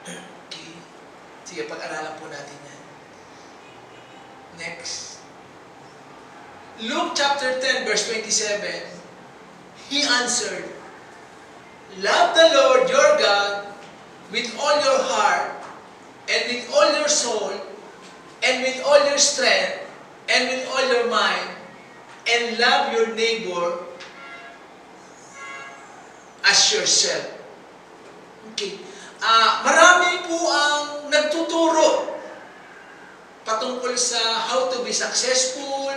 Okay. Sige, pag-aralan po natin yan. Next. Luke chapter 10, verse 27. He answered, "Love the Lord your God with all your heart, and with all your soul, and with all your strength, and with all your mind, and love your neighbor as yourself." Okay. Marami po ang nagtuturo patungkol sa how to be successful,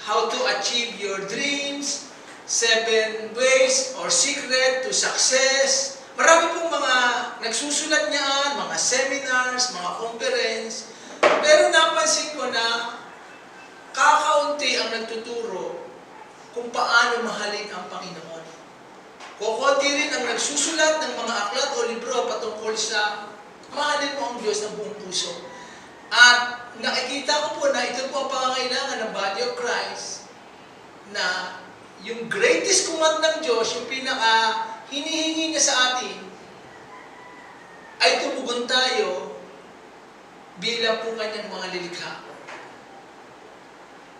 how to achieve your dreams, 7 ways or secret to success. Marami pong mga nagsusulat niyan, mga seminars, mga conference. Pero napansin ko na kakaunti ang nagtuturo kung paano mahalin ang Panginoon. Kukunti rin ang nagsusulat ng mga aklat o libro patungkol sa mahalin mo ang Diyos ng buong puso. At nakikita ko po na ito po ang pangangailangan ng Body of Christ, na yung greatest command ng Diyos, yung pinaka hinihingi niya sa atin, ay tumugon tayo bilang po kanyang mga lilikha.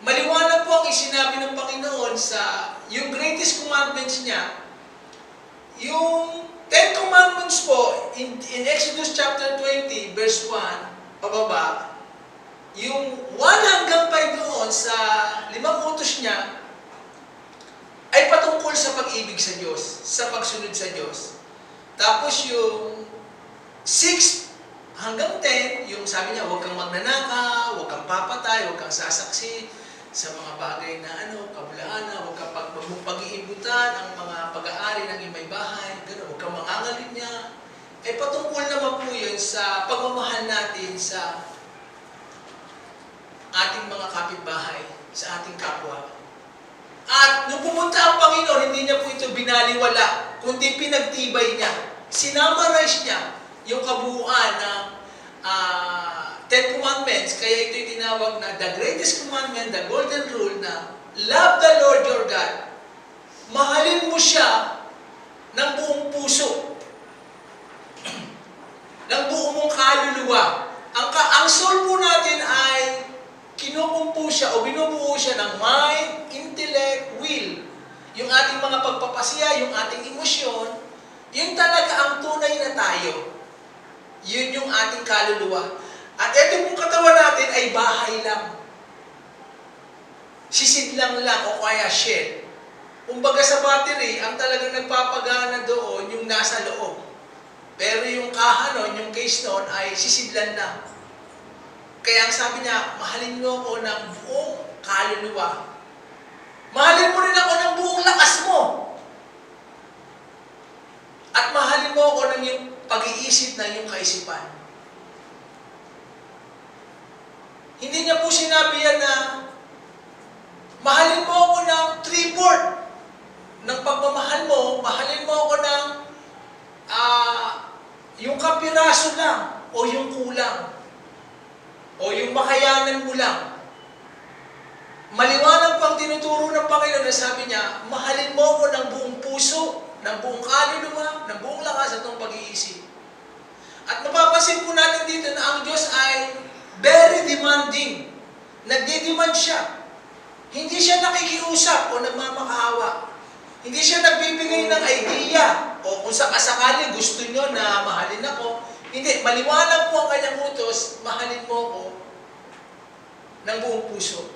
Maliwanag po ang isinabi ng Panginoon sa yung greatest commandments niya. Yung 10 commandments po, in Exodus chapter 20, verse 1, pababa, yung 1 hanggang 5 doon sa 5 utos niya, ay patungkol sa pag-ibig sa Diyos, sa pagsunod sa Diyos. Tapos yung 6 hanggang 10, yung sabi niya, huwag kang magnanakaw, huwag kang papatay, huwag kang sasaksi sa mga bagay na kabulaanan, huwag kang pag-iimbutan ang mga pag-aari ng imay bahay, gano'n, huwag kang mangangalit niya. Ay patungkol naman po yun sa pagmamahal natin sa ating mga kapitbahay, sa ating kapwa. At nung pumunta ang Panginoon, hindi niya po ito binaliwala, kundi pinagtibay niya. Sinamarize niya yung kabuuan ng 10 Commandments. Kaya ito'y tinawag na the greatest commandment, the golden rule, na love the Lord your God. Mahalin mo siya ng buong puso, ng buong mong kaluluwa. Ang soul po natin ay kinukumpo siya o binubuo siya ng mind, intellect, will. Yung ating mga pagpapasya, yung ating emosyon, yun talaga ang tunay na tayo. Yun yung ating kaluluwa. At ito pong katawan natin ay bahay lang. Sisidlang lang o kaya shell. Kumbaga sa battery, ang talagang nagpapagana doon yung nasa loob. Pero yung kaha nun, yung case nun, ay sisidlan lang. Kaya ang sabi niya, mahalin mo ako ng buong kaluluwa. Mahalin mo rin ako ng buong lakas mo. At mahalin mo ako ng yung pag-iisip na yung kaisipan. Hindi niya po sinabi yan na mahalin mo ako ng 3/4 ng pagmamahal mo, mahalin mo ako ng yung kapiraso lang o yung kulang o yung makayanan mo lang. Maliwanag pang tinuturo ng Panginoon na sabi niya, mahalin mo ako ng buong puso, ng buong kaluluwa, ng buong lakas at ng pag-iisip. At mapapansin po natin dito na ang Diyos ay very demanding. Nagdidemand siya. Hindi siya nakikiusap o nagmamakaawa. Hindi siya nagbibigay ng idea o kung sakasakali gusto nyo na mahalin ako. Hindi. Maliwanag po ang kanyang utos, mahalin mo ako ng buong puso.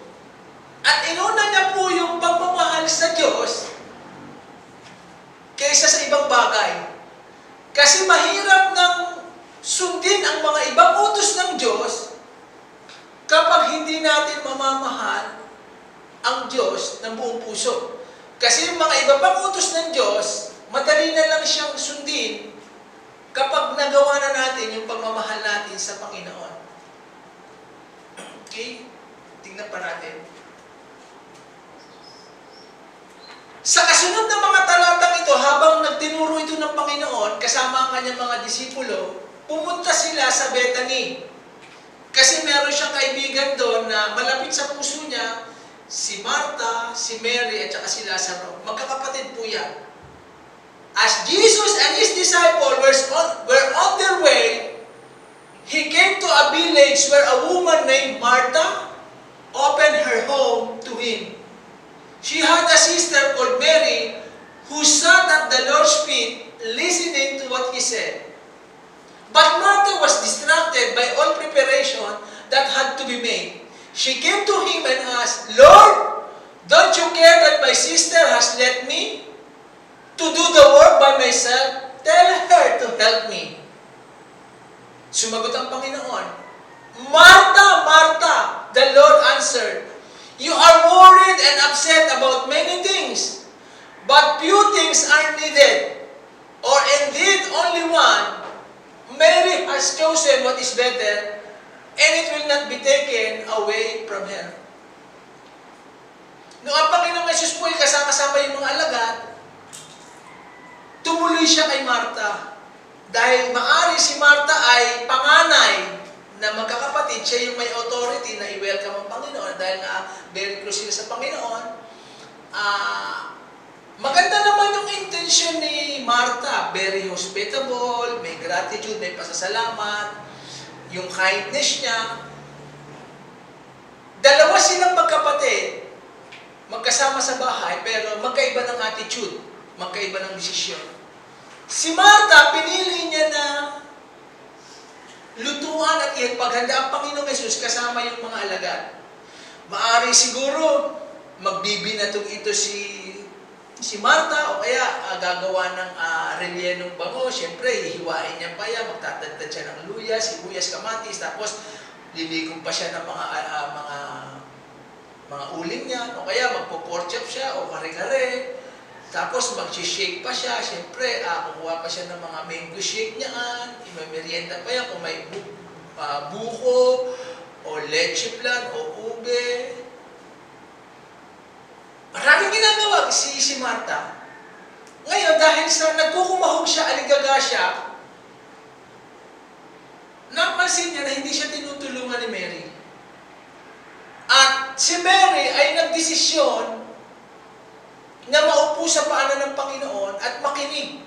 At inuna niya po yung pagmamahal sa Diyos kaysa sa ibang bagay. Kasi mahirap nang sundin ang mga ibang utos ng Diyos kapag hindi natin mamamahal ang Diyos ng buong puso. Kasi yung mga iba pang utos ng Diyos, madali na lang siyang sundin kapag nagawa na natin yung pagmamahal natin sa Panginoon. Okay? Tingnan pa natin. Sa kasunod ng mga talatang ito, habang nagtinuro ito ng Panginoon, kasama ang kanyang mga disipulo, pumunta sila sa Bethany. Kasi meron siyang kaibigan doon na malapit sa puso niya, si Martha, si Mary, at saka si Lazaro. Magkakapatid po yan. As Jesus and His disciples were on their way days where a woman named Martha opened her home to him. She had a sister called Mary who sat at the Lord's feet listening to what he said. But Martha was distracted by all preparation that had to be made. She came to him and asked, "Lord, don't you care that my sister has left me to do the work by myself? Tell her to help me." Sumagot ang Panginoon, "Martha, Martha," the Lord answered, "you are worried and upset about many things, but few things are needed, or indeed only one. Mary has chosen what is better, and it will not be taken away from her." Noong ang Panginoong Jesus po ay kasama yung mga alagad, tumuloy siya kay Martha. Dahil maari si Martha ay panganay na magkakapatid, siya yung may authority na i-welcome ang Panginoon dahil nga very close sila sa Panginoon. Maganda naman yung intention ni Martha, very hospitable, may gratitude, may pasasalamat, yung kindness niya. Dalawa silang magkapatid, magkasama sa bahay, pero magkaiba ng attitude, magkaiba ng desisyon. Si Martha, pinili niya na lutuan at ipaghanda ang Panginoong Jesus kasama yung mga alagad. Maari siguro magbibinatong ito si Martha o kaya gagawa ng rellenong bango. Siyempre, hihiwain niya pa yan, magtatagtad siya ng luya, sibuyas, kamatis, tapos liligong pa siya ng mga uling niya, o kaya magpo-pork chop siya o kare-kare. Tapos mag-shake pa siya, siyempre, kukuha pa siya ng mga mango shake niyaan, imamerienda pa yan kung may buko, o leche flan, o ube. Maraming ginagawa si Martha. Ngayon, dahil sa nagkukumahog siya, aligaga siya, napansin niya na hindi siya tinutulungan ni Mary. At si Mary ay nagdesisyon na maupo sa paanan ng Panginoon at makinig,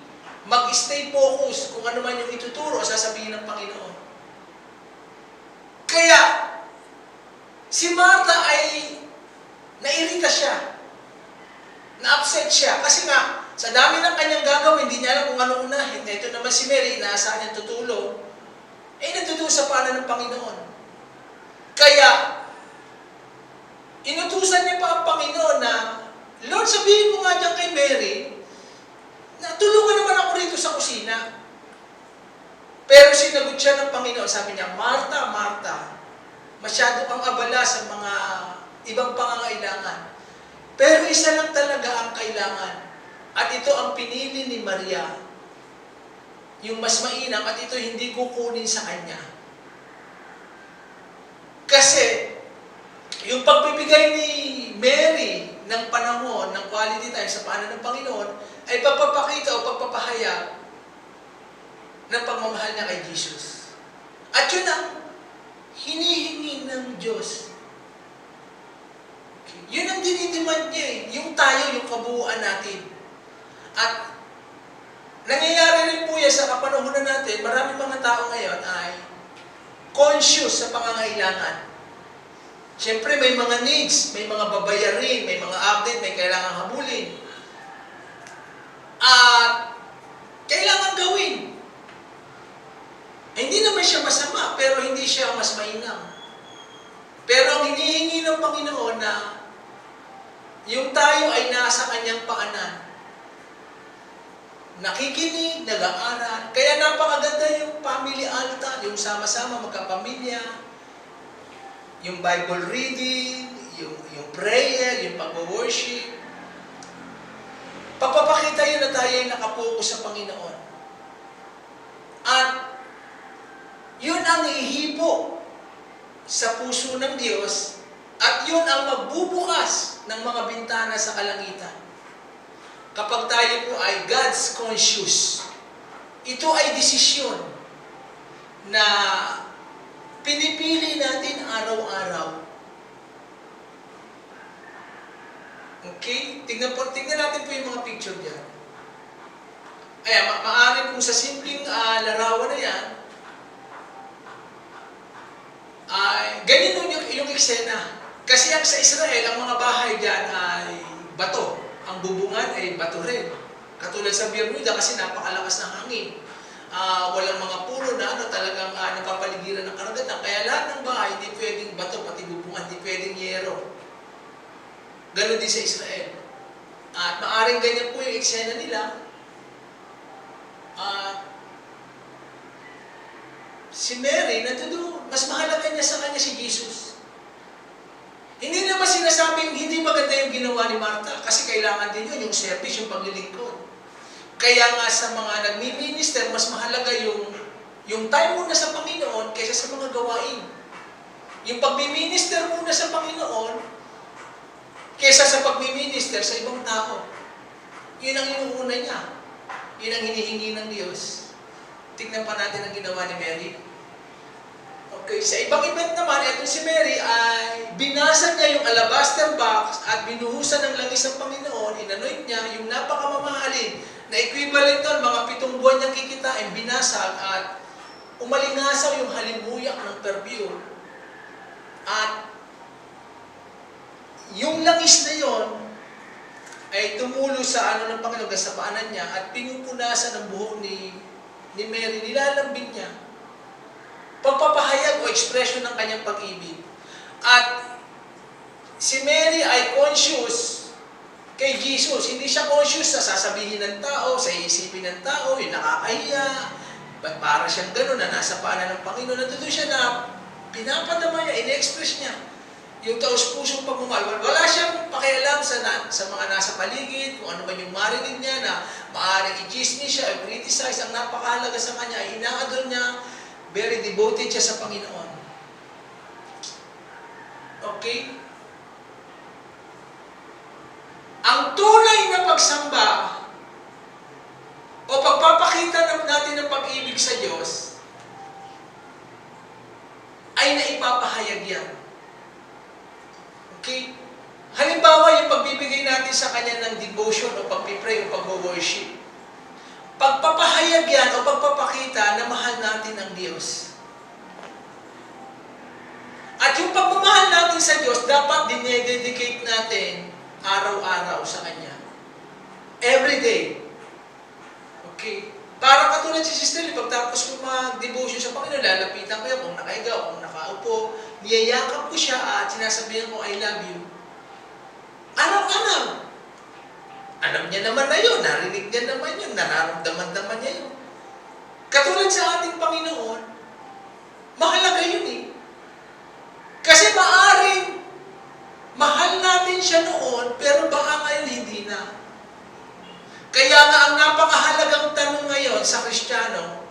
mag-stay focus kung ano man yung ituturo o sasabihin ng Panginoon. Kaya, si Martha ay nairita siya, na-upset siya, kasi nga, sa dami ng kanyang gagawin, hindi niya alam kung ano unahin. Ito naman si Mary, inaasahan niyang tutulong, nagtutulong sa paanan ng Panginoon. Kaya, inutusan niya pa ang Panginoon na, "Lord, sabihin mo nga dyan kay Mary, na tulungan naman ako rito sa kusina." Pero sinagot siya ng Panginoon, sabi niya, "Martha, Martha, masyado kang abala sa mga ibang pangangailangan. Pero isa lang talaga ang kailangan. At ito ang pinili ni Maria, yung mas mainam, at ito hindi kukunin sa kanya." Kasi, yung pagbibigay ni Mary ng panahon, ng quality time sa paanan ng Panginoon, ay pagpapakita o pagpapahayag ng pagmamahal niya kay Jesus. At yun ang hinihingi ng Diyos. Okay. Yun ang dinidemand niya eh. Yung tayo, yung kabuuan natin. At nangyayari rin po yan sa kapanahunan natin, maraming mga tao ngayon ay conscious sa pangangailangan. Siyempre, may mga needs, may mga babayarin, may mga update, may kailangan habulin. At kailangan gawin. Hindi naman siya masama, pero hindi siya mas mainam. Pero ang hinihingi ng Panginoon na yung tayo ay nasa kanyang paanan. Nakikinig, nag-aaral. Kaya napakaganda yung family altar, yung sama-sama magkapamilya, yung Bible reading, yung prayer, yung pag-worship. Pagpapakita yun na tayo ay nakapokus sa Panginoon. At yun ang ihipo sa puso ng Diyos at yun ang magbubukas ng mga bintana sa kalangitan. Kapag tayo po ay God's conscious, ito ay desisyon na pinipili natin araw-araw. Okay? Tingnan natin po yung mga picture diyan. Ayan, maaari kung sa simpleng larawan na yan, ganyan yung eksena. Kasi ang sa Israel, ang mga bahay dyan ay bato. Ang bubungan ay bato rin. Katulad sa Bermuda kasi napakalakas ng hangin. Walang mga puno na talagang napapaligiran ng karagatan. Kaya lahat ng bahay, hindi pwedeng bato, pati bubungan, hindi pwedeng yero. Ganon din sa Israel. At maaring ganyan po yung eksena nila. Si Mary, nandoon, mas mahalaga niya sa kanya si Jesus. Hindi naman sinasabing hindi maganda yung ginawa ni Martha kasi kailangan din yun, yung service, yung paglilingkod. Kaya nga sa mga nagmi-minister, mas mahalaga yung time muna sa Panginoon kaysa sa mga gawain. Yung pagmi-minister muna sa Panginoon kaysa sa pagmi-minister sa ibang tao. Yun ang inuuna niya. Yun ang hinihingi ng Diyos. Tignan pa natin ang ginawa ni Mary. Okay, sa ibang event naman, ito si Mary ay binasag niya yung alabaster box at binuhusan ng langis ng Panginoon, inanoint niya yung napakamamahalin na equivalent doon, mga 7 buwan niyang kikitain, binasag at umalingasaw yung halimuyak ng perfume. At yung langis na yon ay tumulo sa ng Panginoon, sa paanan niya at pinupunasan ang buhok ni Mary, nilalambing niya. Pagpapahayag o ekspresyon ng kanyang pag-ibig. At si Mary ay conscious kay Jesus. Hindi siya conscious sa sasabihin ng tao, sa iisipin ng tao, yung nakakahiya, ba't para siyang gano'n na nasa paanan ng Panginoon. Nandito siya na pinapadama niya, in-express niya yung taos-pusong pagmamahal. Wala siyang pakialam sa mga nasa paligid, kung ano man yung marinig niya na maaaring i-chismis siya, i-criticize. Ang napakahalaga sa kanya ay inaadol niya, very devoted siya sa Panginoon. Okay? Ang tunay na pagsamba o pagpapakita natin ng pag-ibig sa Diyos ay naipapahayag yan. Okay? Halimbawa, yung pagbibigay natin sa Kanya ng devotion o pagpipray o pag-worship. Pagpapahayag yan o pagpapakita na mahal natin ang Diyos. At yung pagmamahal natin sa Diyos, dapat dinededicate natin araw-araw sa Kanya. Every day. Okay? Para katulad si Sister Lee, pagtapos ko mag-devotion sa Panginoon, lalapitan ko yan, kung nakahiga, kung nakaupo, niyayakap ko siya at sinasabihan ko, I love you. Araw-araw. Alam niya naman na yun, narinig niya naman yun, nararamdaman naman niya yun. Katulad sa ating Panginoon, mahalaga yun eh. Kasi maaring mahal natin siya noon, pero baka ngayon hindi na. Kaya nga ang napakahalagang tanong ngayon sa Kristiyano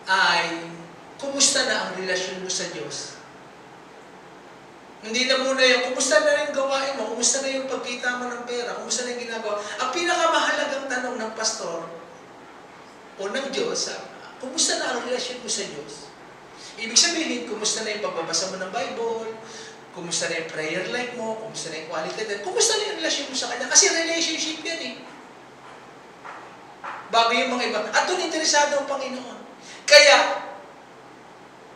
ay, kumusta na ang relasyon mo sa Diyos? Hindi na muna yung, kumusta na rin gawain mo, kumusta na yung pagkita mo ng pera, kumusta na yung ginagawa. Ang pinakamahalagang tanong ng pastor o ng Diyos, kumusta na ang relasyon mo sa Diyos? Ibig sabihin, kumusta na yung pagbabasa mo ng Bible, kumusta na yung prayer life mo, kumusta na yung quality time, kumusta na yung relasyon mo sa Kanya? Kasi relationship yan eh. Bago yung mga iba. At doon interesado ang Panginoon. Kaya,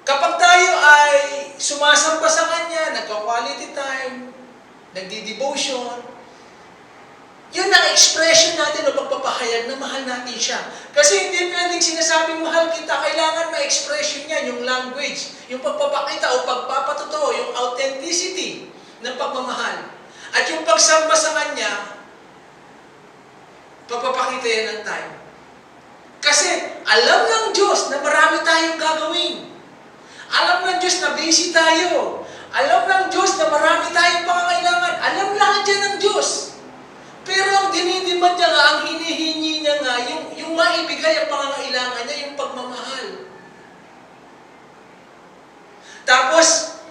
kapag tayo ay sumasamba sa Kanya, nagka-quality time, nagdi-devotion, yun ang expression natin o pagpapahayag na mahal natin siya. Kasi hindi pwedeng sinasabing mahal kita, kailangan ma-expression niya, yung language, yung pagpapakita o pagpapatotoo, yung authenticity ng pagmamahal. At yung pagsamba sa Kanya, pagpapakita yan ng time. Kasi alam ng Diyos na marami tayong gagawin. Alam ng Diyos na busy tayo. Alam ng Diyos na marami tayong pangangailangan. Alam lahat yan ng Diyos. Pero ang dinidemand niya nga, ang hinihingi niya nga, yung maibigay ang pangangailangan niya, yung pagmamahal. Tapos,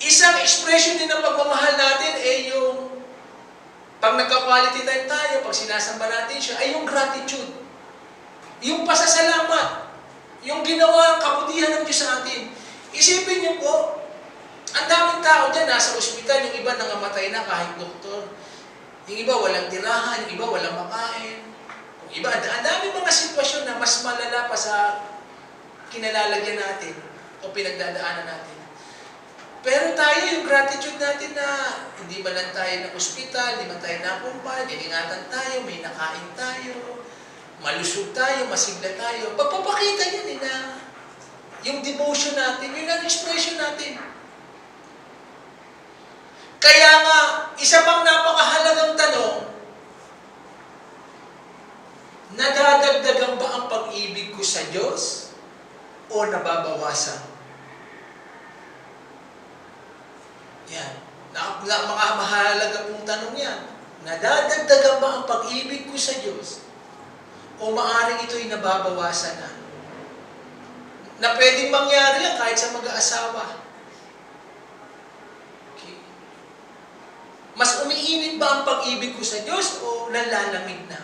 isang expression din ng pagmamahal natin ay yung pag nagka-quality time tayo, pag sinasamba natin siya, ay yung gratitude. Yung pasasalamat. Yung ginawa ang kabutihan ng Diyos sa atin. Isipin niyo po, ang daming tao dyan, nasa ospital, yung iba nangamatay na kahit doktor. Yung iba walang tirahan, yung iba walang makain. Yung iba, ang daming mga sitwasyon na mas malala pa sa kinalalagyan natin o pinagdadaanan natin. Pero tayo, yung gratitude natin na hindi ba lang tayo ng ospital, hindi man tayo napumpal, iningatan tayo, may nakain tayo, malusog tayo, masigla tayo. Pagpapakita yan na yung devotion natin, yun ang expression natin. Kaya nga, isa pang napakahalagang tanong, nadadagdagan ba ang pag-ibig ko sa Diyos o nababawasan? Yan. Mga mahalaga pong tanong yan. Nadadagdagan ba ang pag-ibig ko sa Diyos o maaaring ito'y nababawasan na? Na pwedeng mangyari yan kahit sa mag-aasawa. Okay. Mas umiinit ba ang pag-ibig ko sa Diyos o nalalamig na?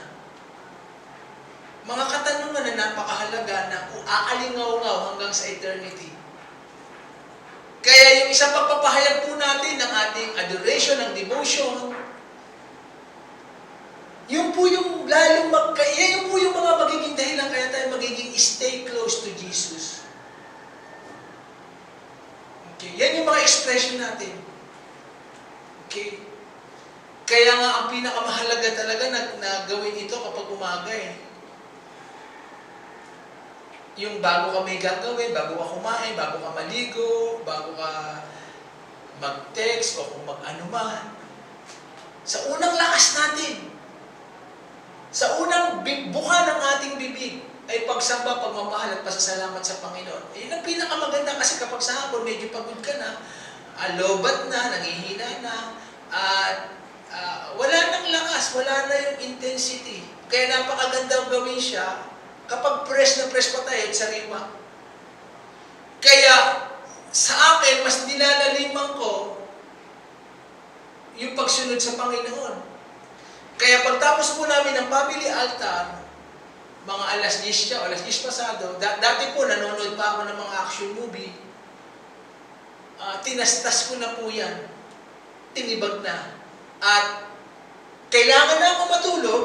Mga katanungan na napakahalaga na aalingaw-ngaw hanggang sa eternity. Kaya yung isang pagpapahayag po natin ng ating adoration, ng devotion, yun po yung lalong yun po yung mga magiging dahilan kaya tayo magiging stay close to Jesus. Okay. Yan yung mga expression natin. Okay. Kaya nga ang pinakamahalaga talaga na gawin ito kapag umaga yung bago ka may gagawin, bago ka kumain, bago ka maligo, bago ka mag-text o kung mag-ano man. Sa unang lakas natin, sa unang buka ng ating bibig, ay pagsamba, pagmamahal at pasasalamat sa Panginoon. Yun ang pinakamaganda kasi kapag sa hapon, medyo pagod ka na, lobat na, nangihina na, at wala nang lakas, wala na yung intensity. Kaya napakagandang gawin siya kapag press na press pa tayo at sariwa. Kaya, sa akin, mas nilalaliman ko yung pagsunod sa Panginoon. Kaya pagtapos po namin ng family altar, mga alas 10 siya, alas 10 pasado, dati po nanonood pa ako ng mga action movie, tinastas ko na po yan. Tinibag na. At kailangan na ako matulog,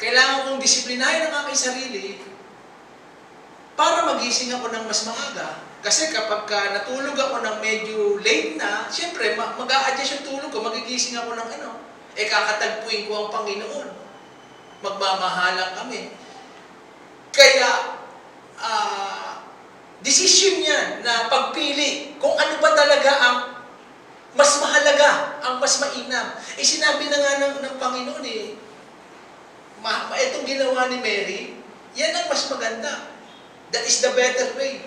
kailangan kong disiplinahin ang aking sarili para magising ako ng mas maaga. Kasi kapag natulog ako ng medyo late na, siyempre mag-a-adjust yung tulog ko, magigising ako ng kakatagpuin ko ang Panginoon. Magmamahalan kami. Kaya, decision yan na pagpili kung ano ba talaga ang mas mahalaga, ang mas mainam. Sinabi na nga ng Panginoon itong ginawa ni Mary, yan ang mas maganda. That is the better way.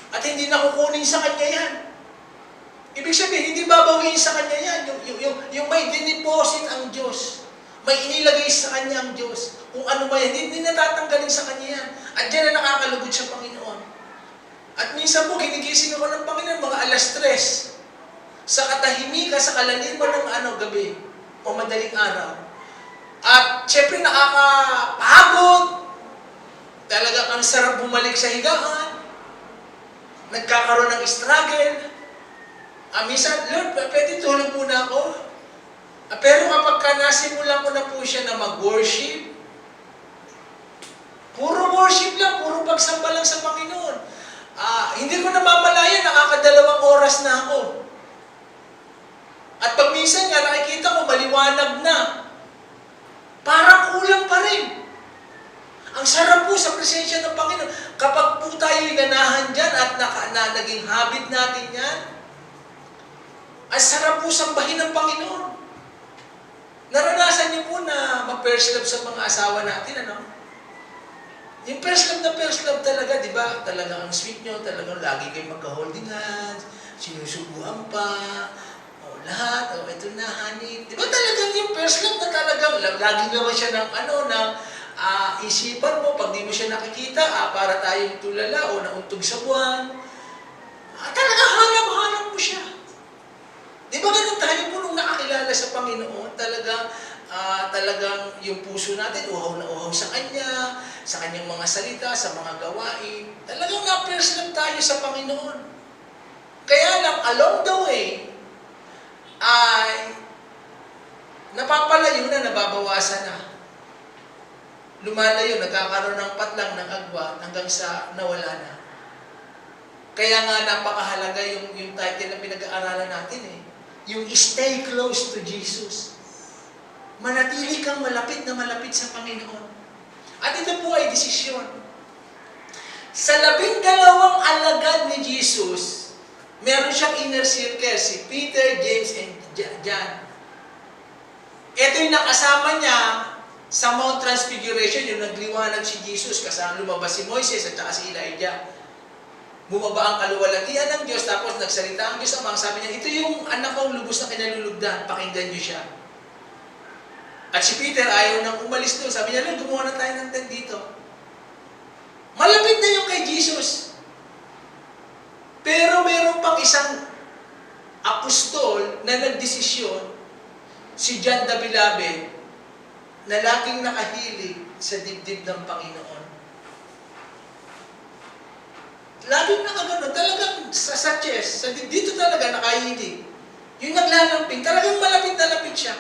At hindi na kukunin sa kanya yan. Ibig sabihin, hindi babawiin sa kanya yan. Yung may diniposit ang Diyos. May inilagay sa kanya ang Diyos. Kung ano ba yan, hindi natatanggalin sa kanya yan. At yan na nakakalugod sa Panginoon. At minsan po, ginigising ako ng Panginoon, mga alas 3. Sa katahimikan, sa kalaliman ng gabi o madaling araw. At syempre nakakapagod. Talaga ang sarap bumalik sa higaan. Nagkakaroon ng struggle. Minsan, Lord, pwede tulog muna ako. Pero kapag nasimulan ko na po siya na mag-worship, puro worship lang, puro pagsamba lang sa Panginoon. Hindi ko namamalayan, nakakadalawang oras na ako. At pag minsan nga, nakikita ko, maliwanag na. Parang kulang pa rin. Ang sarap po sa presensya ng Panginoon. Kapag po tayo'y ganahan dyan at naging habit natin yan, ang sarap po sambahin ng Panginoon. Naranasan niyo po na mag-first love sa mga asawa natin, Yung first love talaga, di ba? Talagang ang sweet nyo, talagang lagi kayo magka-holding hands, sinusubuhan pa, lahat, ito na, honey. Di ba talagang yung first love na talagang, lagi naman siya ng isipan mo, pag di mo siya nakikita, para tayong tulala o nauntog sa buwan. Talagang hanap mo siya. Di ba ganun tayo po nung nakakilala sa Panginoon, talagang yung puso natin, uhaw na uhaw sa Kanya, sa Kanyang mga salita, sa mga gawain. Talagang na-first love tayo sa Panginoon. Kaya lang, along the way, ay napapalayo na, nababawasan na. Lumalayo, nagkakaroon ng patlang ng agwa hanggang sa nawala na. Kaya nga napakahalaga yung title na pinag-aaralan natin eh. Yung stay close to Jesus. Manatili kang malapit na malapit sa Panginoon. At ito po ay desisyon. Sa 12 alagad ni Jesus, meron siyang inner circle, si Peter, James, and John. Ito yung nakasama niya sa Mount Transfiguration, yung nagliwanag si Jesus, kasama lumabas si Moises at saka si Elijah. Bumaba ang kaluwalhatian ng Diyos, tapos nagsalita ang Diyos Amang, sabi niya, ito yung anak kong lubos na kinalulugdan, pakinggan niyo siya. At si Peter ayaw nang umalis doon, sabi niya, Lord, gumawa na tayo ng tent dito. Malapit na yung kay Jesus. Pero meron pang isang apostol na nagdesisyon, si John the Beloved, na laging nakahilig sa dibdib ng Panginoon. Laging nakagano, talagang sa chest, dito talaga nakahilig. Yung naglalamping, talagang malapit na lapit siya.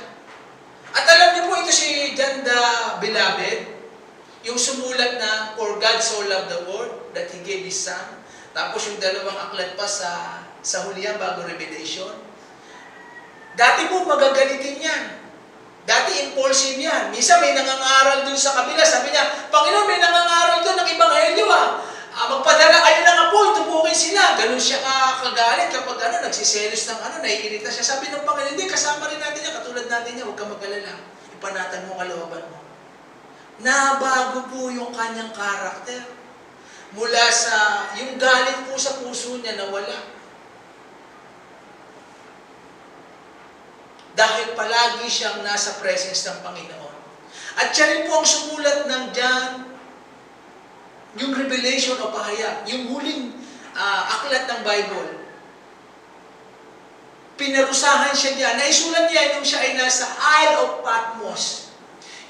At alam niyo po, ito si John the Beloved, yung sumulat na, For God so loved the world, that He gave His Son. Tapos yung dalawang aklat pa sa hulihan bago Revelation. Dati po magagalitin yan. Dati impulsive yan. Minsan may nangangaral dun sa kabila. Sabi niya, Panginoon, may nangangaral dun ng Ebanghelyo magpadala kayo ng apoy, tubukin sila. Ganun siya kagalit kapag nagsiselos ng naiirita siya. Sabi ng Panginoon, hindi, kasama rin natin yan, katulad natin yan, huwag kang mag-alala. Ipanatan mo kalooban mo. Nabago po yung kanyang karakter. Mula sa, yung galit po sa puso niya nawala. Dahil palagi siyang nasa presence ng Panginoon. At siya rin po ang sumulat ng John, yung Revelation o pahayag, yung huling aklat ng Bible. Pinarusahan siya diyan. Naisulat niya nung siya ay nasa Isle of Patmos.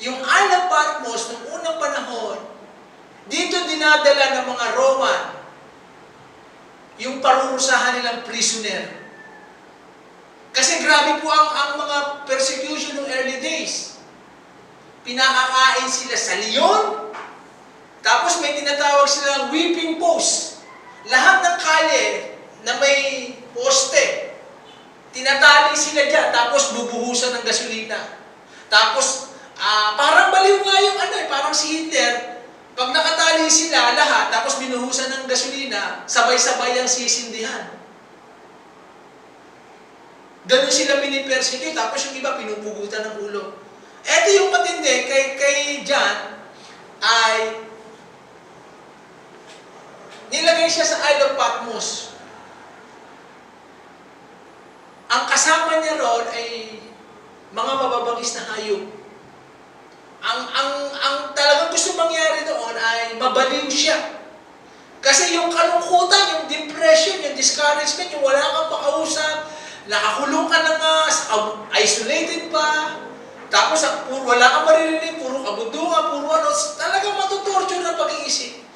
Yung Isle of Patmos, nung unang panahon, dito dinadala ng mga Roman yung parurusahan nilang prisoner. Kasi grabe po ang mga persecution ng early days. Pinakakain sila sa leon, tapos may tinatawag silang whipping post. Lahat ng kalye na may poste, tinatali sila dyan, tapos bubuhusan ng gasolina. Tapos, parang baliw nga yung parang si Hitler, pag nakatali sila lahat, tapos binuhusan ng gasolina, sabay-sabay ang sisindihan. Ganun sila pinipersecute, tapos yung iba pinupugutan ng ulo. Eto yung matindi, kay John, ay nilagay siya sa Isle of Patmos. Ang kasama niya ron ay mga mababangis na hayop. Ang talagang gusto mangyari doon ay mabaliw siya. Kasi yung kalungkutan, yung depression, yung discouragement, yung wala kang makausap, nakakulong ka na nga, isolated pa, tapos wala kang maririnig, puro kabundukan, puro talagang matutorture na pag-iisip.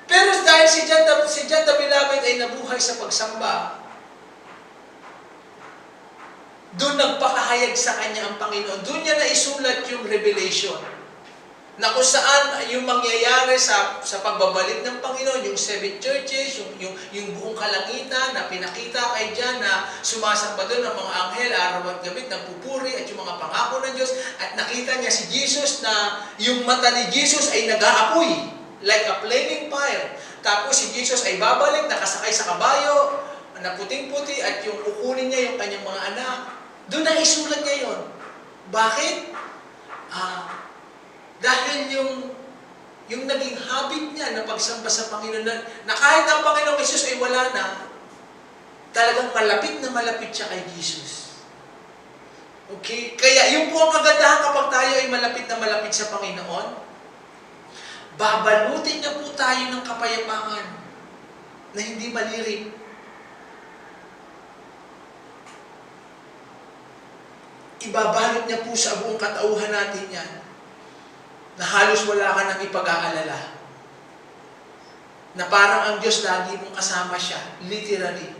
Pero dahil si John the Beloved ay nabuhay sa pagsamba, doon nagpakahayag sa kanya ang Panginoon. Doon niya naisulat yung Revelation. Na kung saan yung mangyayari sa pagbabalik ng Panginoon, yung 7 churches, yung buong kalangitan na pinakita kay John na sumasamba doon ng mga anghel, araw at gabi, nagpupuri at yung mga pangako ng Diyos. At nakita niya si Jesus na yung mata ni Jesus ay nag-aapoy, like a flaming fire. Tapos si Jesus ay babalik, nakasakay sa kabayo, na puting-puti, at yung kukunin niya yung kanyang mga anak. Doon na isulat niya yun. Bakit? Dahil yung naging habit niya na pagsamba sa Panginoon, na kahit ang Panginoong Jesus ay wala na, talagang malapit na malapit siya kay Jesus. Okay? Kaya yung po ang kagandahan kapag tayo ay malapit na malapit sa Panginoon, babalutin niya po tayo ng kapayapaan na hindi malirik. Ibabalot niya po sa buong katauhan natin yan na halos wala ka nang ipag-aalala. Na parang ang Diyos lagi mong kasama siya, literally.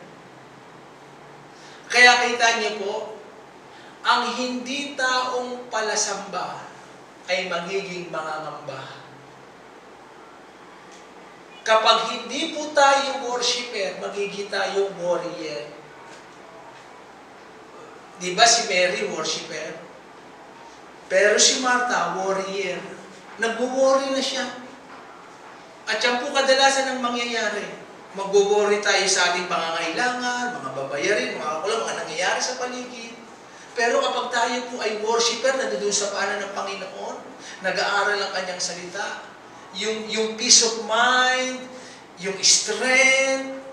Kaya kita niyo po, ang hindi taong palasamba ay magiging mangangamba. Kapag hindi po tayo worshiper, magiging tayo warrior. Di ba si Mary worshiper? Pero si Martha, warrior. Nag-worry na siya. At yan po kadalasan ang mangyayari. Mag-worry tayo sa ating pangangailangan, mga babayarin, mga kakulang, mga nangyayari sa paligid. Pero kapag tayo po ay worshiper, nandoon sa paanan ng Panginoon, nag-aaral ang kanyang salita, yung peace of mind, yung strength,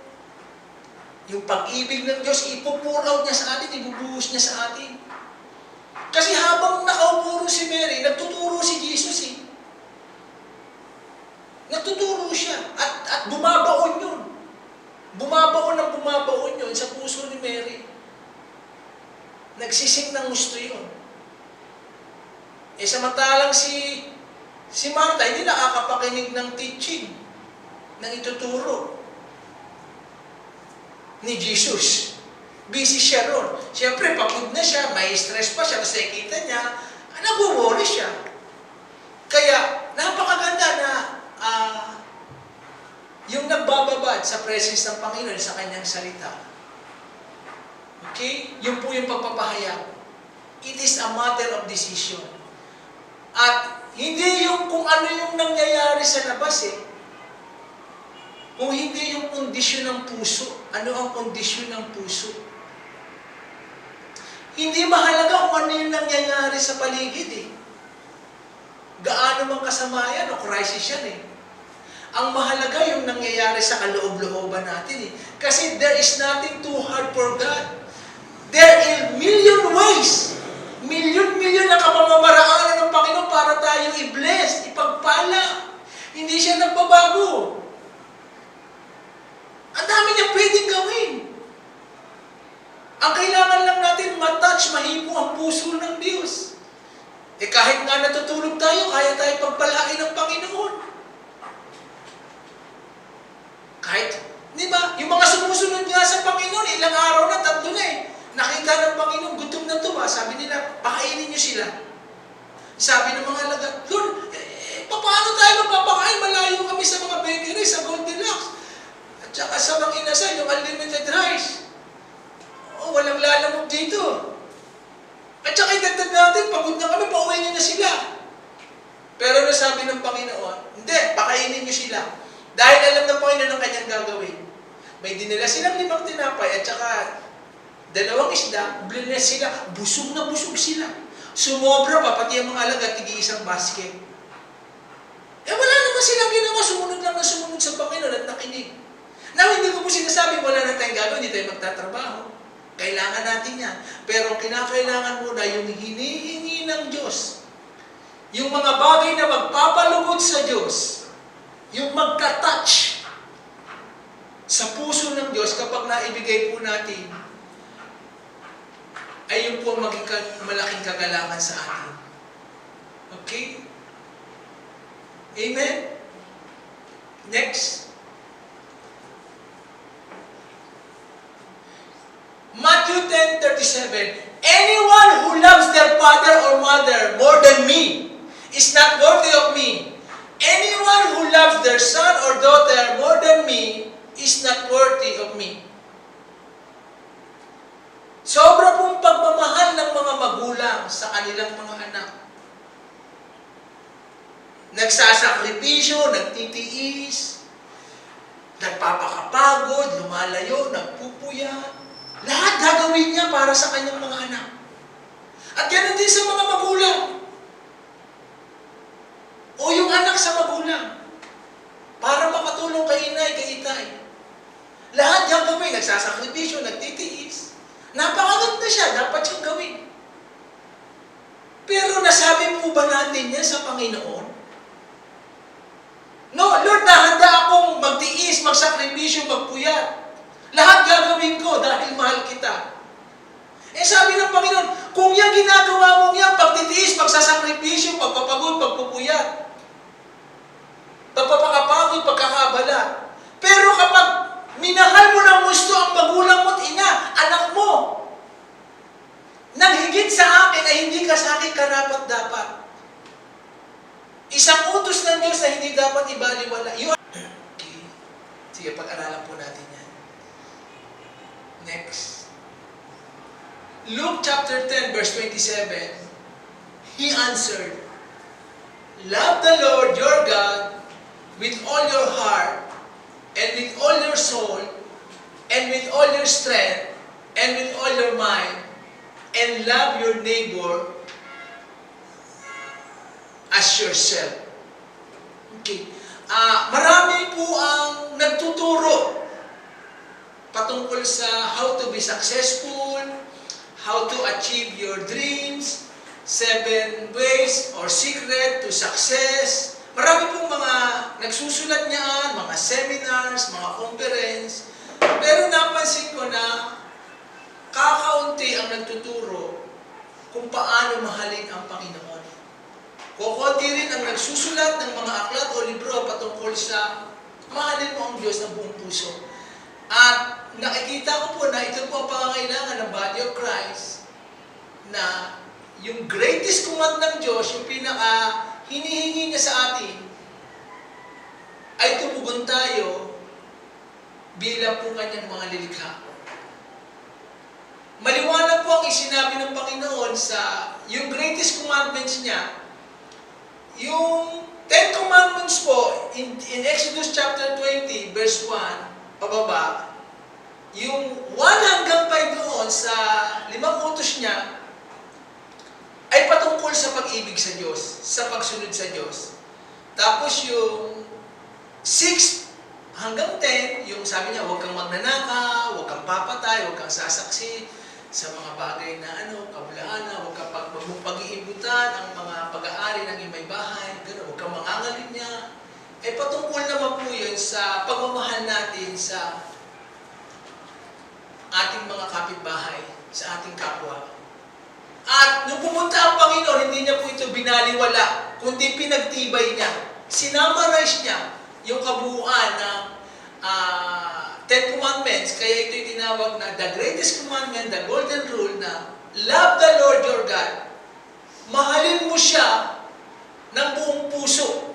yung pag-ibig ng Diyos, ipo-pour out niya sa atin, ibubuhos niya sa atin. Kasi habang nakaupo si Mary, nagtuturo si Jesus eh. Nagtuturo siya at bumabaon yun. Bumabaon yun sa puso ni Mary. Nagsising ng gusto yun. Samantalang si Martha, hindi nakakapakinig ng teaching, ng ituturo ni Jesus. Busy siya ron. Siyempre, pagod na siya, may stress pa siya, kasi nakikita niya, nag-worry siya. Kaya, napakaganda na yung nagbababad sa presence ng Panginoon sa kanyang salita. Okay? Yun po yung pagpapahayag. It is a matter of decision. At hindi yung kung ano yung nangyayari sa labas kung hindi yung kondisyon ng puso. Ano ang kondisyon ng puso? Hindi mahalaga kung ano yung nangyayari sa paligid Gaano mang kasama yan o crisis yan Ang mahalaga yung nangyayari sa kaloob-looban natin Kasi there is nothing too hard for God. There are million ways, million na kamamamaraanan ng Panginoon para tayo i-bless, ipagpala. Hindi siya nagbabago. Ang dami niya pwedeng gawin. Ang kailangan lang natin matouch, mahipo ang puso ng Diyos. Kahit nga natutulog tayo, kaya tayo pagpalain ng Panginoon. Kahit, di ba, yung mga sumusunod nga sa Panginoon, ilang araw na, 3 na Nakita ng Panginoon, gutom na to ba? Sabi nila, pakainin niyo sila. Sabi ng mga alagad, Lord, paano tayo magpapakain? Malayo kami sa mga bakery, sa Goldilocks. At saka sa mga inasal, yung unlimited rice. Walang lalamog dito. At saka idagdag natin, pagod na kami, pauwi niyo na sila. Pero nasabi ng Panginoon, hindi, pakainin niyo sila. Dahil alam ng Panginoon ang kanyang gagawin. May dinala silang 5 tinapay at saka 2 isda, bless sila, busog na busog sila. Sumobra pa, pati ang mga alagad, tig-iisang basket. Wala naman silang ginawa, sumunod lang na sumunod sa Panginoon at nakinig. Now, hindi ko po sinasabi, wala na tayong gagawin, hindi tayo magtatrabaho. Kailangan natin yan. Pero kinakailangan muna yung hinihingi ng Diyos. Yung mga bagay na magpapalugod sa Diyos. Yung magka-touch sa puso ng Diyos kapag naibigay po natin, ay yun po maging malaking kagalakan sa atin. Okay? Amen? Next. Matthew 10:37. Anyone who loves their father or mother more than me is not worthy of me. Anyone who loves their son or daughter more than me is not worthy of me. Sobra pong pagmamahal ng mga magulang sa kanilang mga anak. Nagsasakripisyo, nagtitiis, nagpapakapagod, lumalayo, nagpupuyat. Lahat gagawin niya para sa kanyang mga anak. At ganoon din sa mga magulang. O yung anak sa magulang. Para makatulong kay inay, kay itay. Lahat gagawin, nagsasakripisyo, nagtitiis. Napakaganda siya, dapat siyang gawin. Pero nasabi po ba natin yan sa Panginoon? No, Lord, nahanda akong magtiis, magsakripisyo, magpuyat. Lahat gagawin ko dahil mahal kita. Sabi ng Panginoon, kung yung ginagawa mong yan, pagtitiis, magsasakripisyo, pagpapagod, pagpupuyat, pagpapakapagod, pagkakabala. Pero kapag minahal mo ng gusto ang magulang mo't ina, anak mo, nang higit sa akin ay hindi ka sa akin karapat-dapat. Isang utos ng Diyos na hindi dapat ibaliwala. Sige, pag-aralan po natin yan. Next. Luke chapter 10, verse 27. He answered, "Love the Lord your God with all your heart, and with all your soul, and with all your strength, and with all your mind, and love your neighbor as yourself." Okay. Marami po ang nagtuturo patungkol sa how to be successful, how to achieve your dreams, 7 ways or secret to success. Marami pong mga nagsusulat niyan, mga seminars, mga conference. Pero napansin ko na kakaunti ang nagtuturo kung paano mahalin ang Panginoon. Kukunti rin ang nagsusulat ng mga aklat o libro patungkol sa mahalin mo ang Diyos ng buong puso. At nakikita ko po na ito po ang pangangailangan ng Body of Christ, na yung greatest command ng Diyos, yung pinaka hinihingi niya sa atin, ay tumugon tayo bilang po kanyang mga lilikha. Maliwanag po ang isinabi ng Panginoon sa yung greatest commandments niya. Yung 10 commandments po, in Exodus chapter 20, verse 1, pababa, yung 1 hanggang 5 doon sa 5 utos niya, ay patungkol sa pag-ibig sa Diyos, sa pagsunod sa Diyos. Tapos yung 6 hanggang 10, yung sabi niya, huwag kang magnanakaw, huwag kang papatay, huwag kang sasaksi sa mga bagay na kabulaan, huwag kang pag-iibutan ang mga pag-aari ng imay bahay, gano'n, huwag kang mangangalim niya. Patungkol naman po yun sa pagmamahal natin sa ating mga kapitbahay, sa ating kapwa. At nung pumunta ang Panginoon, hindi niya po ito binaliwala, kundi pinagtibay niya. Sinamarize niya yung kabuuan ng 10 Commandments, kaya ito'y tinawag na the greatest commandment, the golden rule, na love the Lord your God. Mahalin mo siya ng buong puso,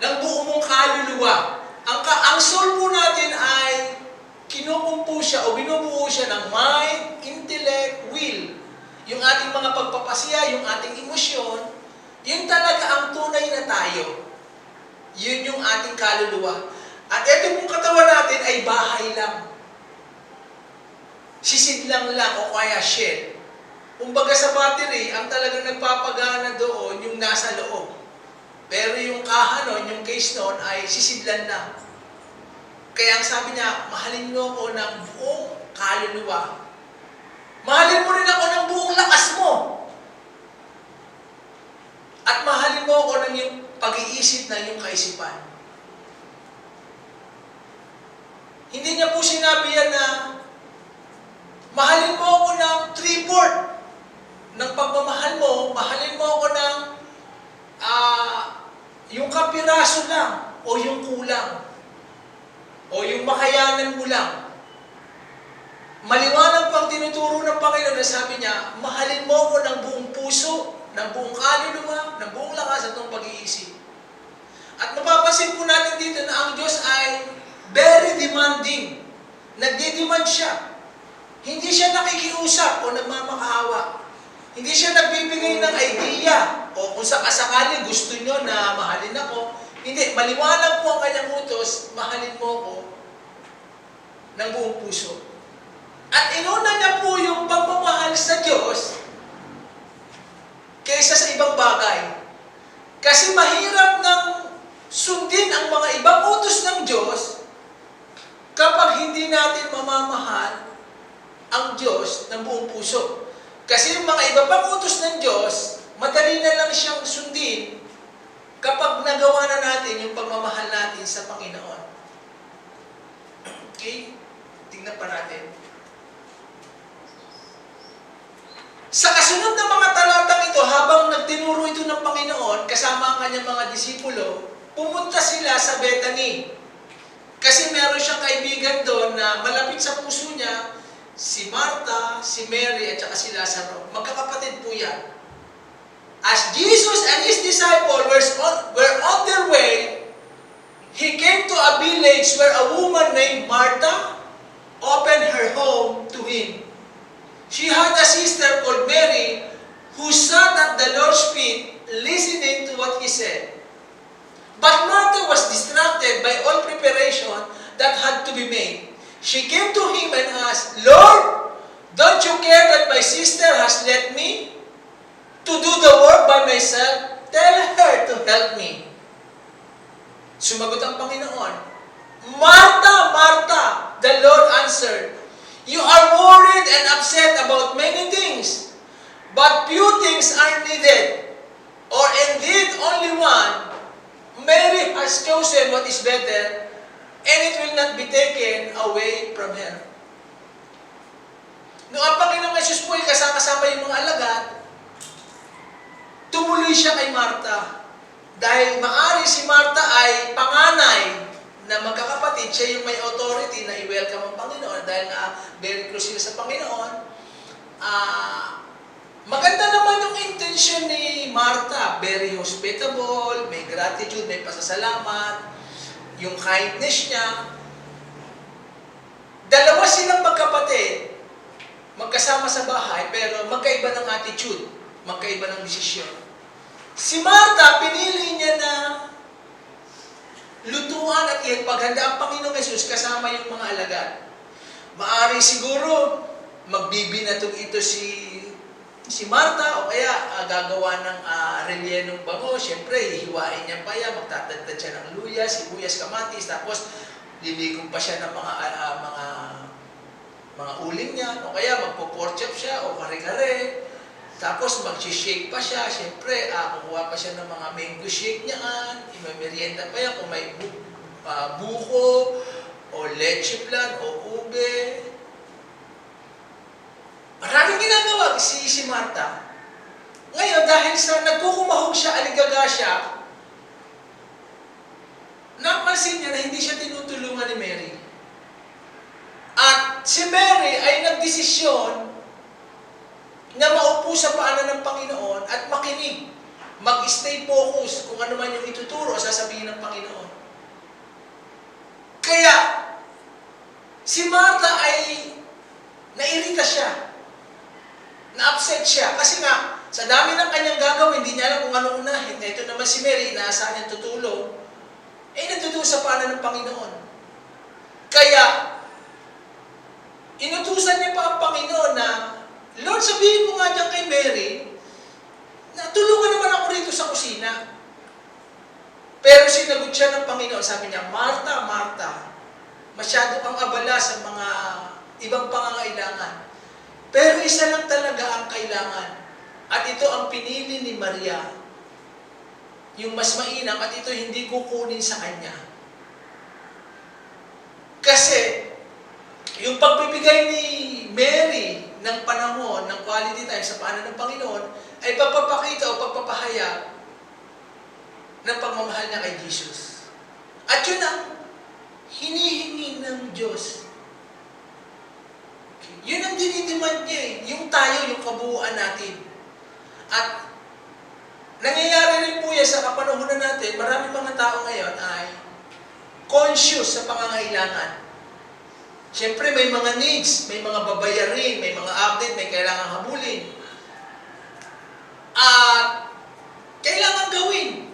ng buong mong kaluluwa. Ang soul po natin ay kinukumpo siya o binubuo siya ng mind, intellect, will. Yung ating mga pagpapasya, yung ating emosyon, yun talaga ang tunay na tayo. Yun yung ating kaluluwa. At ito pong katawan natin ay bahay lang. Sisidlang lang o kaya shell. Kumbaga sa battery, ang talagang nagpapagana doon yung nasa loob. Pero yung kaha nun, yung case nun, ay sisidlan lang. Kaya ang sabi niya, mahalin mo ako ng buong kaluluwa. Mahalin mo rin ako ng buong lakas mo. At mahalin mo ako ng yung pag-iisip na yung kaisipan. Hindi niya po sinabi yan na mahalin mo ako ng 3/4 ng pagmamahal mo, mahalin mo ako ng yung kapiraso lang o yung kulang o yung makayanan mo lang. Maliwanag pang tinuturo ng Panginoon na sabi niya, mahalin mo ako ng buong puso, ng buong kaluluwa, ng buong lakas at ng pag-iisip. At mapapansin po natin dito na ang Diyos ay very demanding. Nagdidemand siya. Hindi siya nakikiusap o nagmamakaawa. Hindi siya nagbibigay ng idea o kung sakasakali gusto nyo na mahalin ako. Hindi. Maliwanag po ang kanyang utos, mahalin mo ako ng buong puso. At inuna niya po yung pagmamahal sa Diyos kaysa sa ibang bagay. Kasi mahirap nang sundin ang mga ibang utos ng Diyos kapag hindi natin mamamahal ang Diyos ng buong puso. Kasi yung mga iba pang utos ng Diyos, madali na lang siyang sundin kapag nagawa na natin yung pagmamahal natin sa Panginoon. Okay? Tingnan pa natin. Sa kasunod ng mga talatang ito, habang nagtinuro ito ng Panginoon, kasama ang kanyang mga disipulo, pumunta sila sa Bethany. Kasi meron siyang kaibigan doon na malapit sa puso niya, si Martha, si Mary, at saka si Lazaro. Magkakapatid po yan. As Jesus and His disciples were on their way, He came to a village where a woman named Martha opened her home to him. She had a sister called Mary who sat at the Lord's feet listening to what he said. But Martha was distracted by all preparation that had to be made. She came to him and asked, Lord, don't you care that my sister has left me to do the work by myself? Tell her to help me. Sumagot ang Panginoon, Martha, Martha, the Lord answered, you are worried and upset about many things, but few things are needed, or indeed only one. Mary has chosen what is better, and it will not be taken away from her. Noong ang Panginoong Jesus po ay kasama yung mga alagad, tumuloy siya kay Martha. Dahil maari si Martha ay panganay na magkakapatid, siya yung may authority na i-welcome ang Panginoon dahil very close sila sa Panginoon. Maganda naman yung intention ni Martha, very hospitable, may gratitude, may pasasalamat, yung kindness niya. Dalawa silang magkapatid, magkasama sa bahay, pero magkaiba ng attitude, magkaiba ng desisyon. Si Martha, pinili niya na lutuan at ipaghanda ang Panginoong Jesus kasama yung mga alagad. Maari siguro magbibinatog ito si Martha o kaya gagawa ng rellenong bango. Siyempre, hihiwain niya pa yan, magtatagtad siya ng luya, sibuyas, kamatis, tapos liligong pa siya ng mga uling niya, o kaya magpo-pork chop siya o kare-kare. Tapos mag-shake pa siya, siyempre, kukuha pa siya ng mga mango shake niyaan, imamerienda pa yan kung may buko, o leche flan, o ube. Maraming ginagawa si Martha. Ngayon, dahil sa nagkukumahog siya, aligaga siya, napansin niya na hindi siya tinutulungan ni Mary. At si Mary ay nagdesisyon na maupo sa paanan ng Panginoon at makinig, mag-stay focus kung ano man yung ituturo o sasabihin ng Panginoon. Kaya, si Martha ay nairita siya, na-upset siya, kasi nga, sa dami ng kanyang gagawin, hindi niya alam kung ano unahin. Ito naman si Mary, inaasahan niyang tutulong, nagtutulong sa paanan ng Panginoon. Kaya, inutusan niya pa ang Panginoon na, Lord, sabihin mo nga dyan kay Mary, na tulungan naman ako rito sa kusina. Pero sinagot siya ng Panginoon, sabi niya, Martha, Martha, masyado kang abala sa mga ibang pangangailangan. Pero isa lang talaga ang kailangan. At ito ang pinili ni Maria. Yung mas mainam, at ito hindi kukunin sa kanya. Kasi, yung pagbibigay ni Mary ng panahon, ng quality time sa paanan ng Panginoon, ay pagpapakita o pagpapahayag ng pagmamahal niya kay Jesus. At yun ang hinihingi ng Diyos. Okay. Yun ang dinidemand niya eh. Yung tayo, yung kabuuan natin. At nangyayari rin po yan sa kapanahunan natin, maraming mga tao ngayon ay conscious sa pangangailangan. Siyempre, may mga needs, may mga babayarin, may mga update, may kailangang habulin. At kailangan gawin.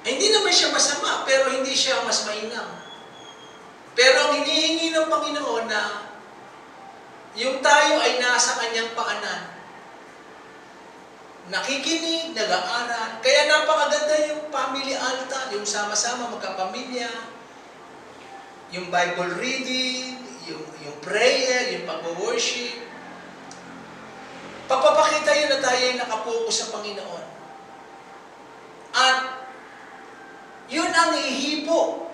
Hindi naman siya masama, pero hindi siya mas mainam. Pero ang hinihingi ng Panginoon na yung tayo ay nasa kanyang paanan. Nakikinig, nag-aaral. Kaya napakaganda yung family altar, yung sama-sama magkapamilya, yung Bible reading, yung prayer, yung pag-worship. Pagpapakita yun na tayo ay nakapokus sa Panginoon. At yun ang ihipo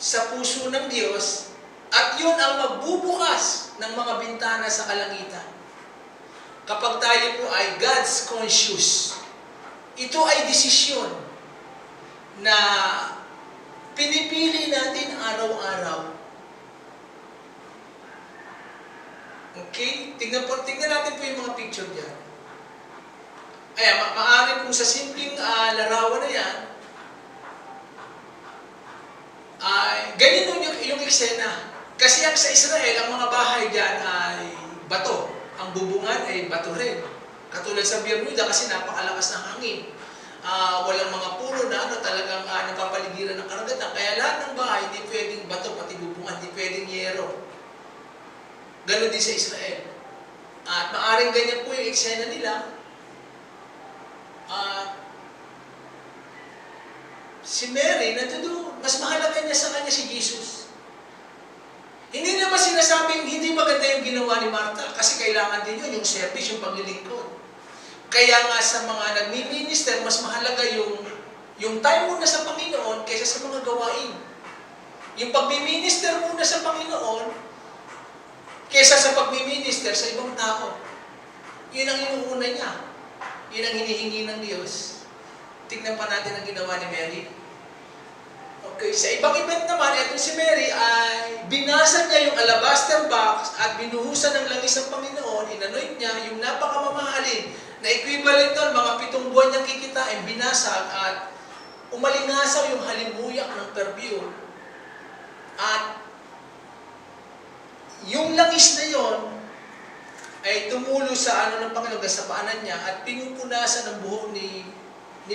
sa puso ng Diyos at yun ang magbubukas ng mga bintana sa kalangitan. Kapag tayo po ay God's conscious, ito ay desisyon na pinipili natin araw-araw. Okay? Tingnan natin po yung mga picture dyan. Ayan, maaari kung sa simpleng larawan na yan, ganyan yung eksena. Kasi ang sa Israel, ang mga bahay dyan ay bato. Ang bubungan ay bato rin. Katulad sa Bermuda kasi napakalakas ng hangin. Walang mga puno na talagang napapaligiran ng karagatan. Kaya lahat ng bahay, hindi pwedeng bato, pati bubungan, hindi pwedeng yero. Ganon din sa Israel. At maaring ganyan po yung eksena nila. Si Mary, mas mahalaga niya sa kanya si Jesus. Hindi naman sinasabing hindi maganda yung ginawa ni Martha kasi kailangan din yun, yung service, yung paglilingkod. Kaya nga sa mga nagmi-minister, mas mahalaga yung time muna sa Panginoon kaysa sa mga gawain. Yung pagmi-minister muna sa Panginoon kaysa sa pagmi-minister sa ibang tao. Yun ang inuuna niya. Yun ang hinihingi ng Diyos. Tignan pa natin ang ginawa ni Mary. Okay, sa ibang event naman, ito si Mary ay binasag niya yung alabaster box at binuhusan ng langis ng Panginoon, inanoint niya yung napakamamahalin na equivalent nun, mga 7 buwan niyang kikitain, binasag at umalingasaw yung halimuyak ng perfume. At yung langis na yon ay tumulo sa ng Panginoon sa paanan niya at pinupunasan ng buhok ni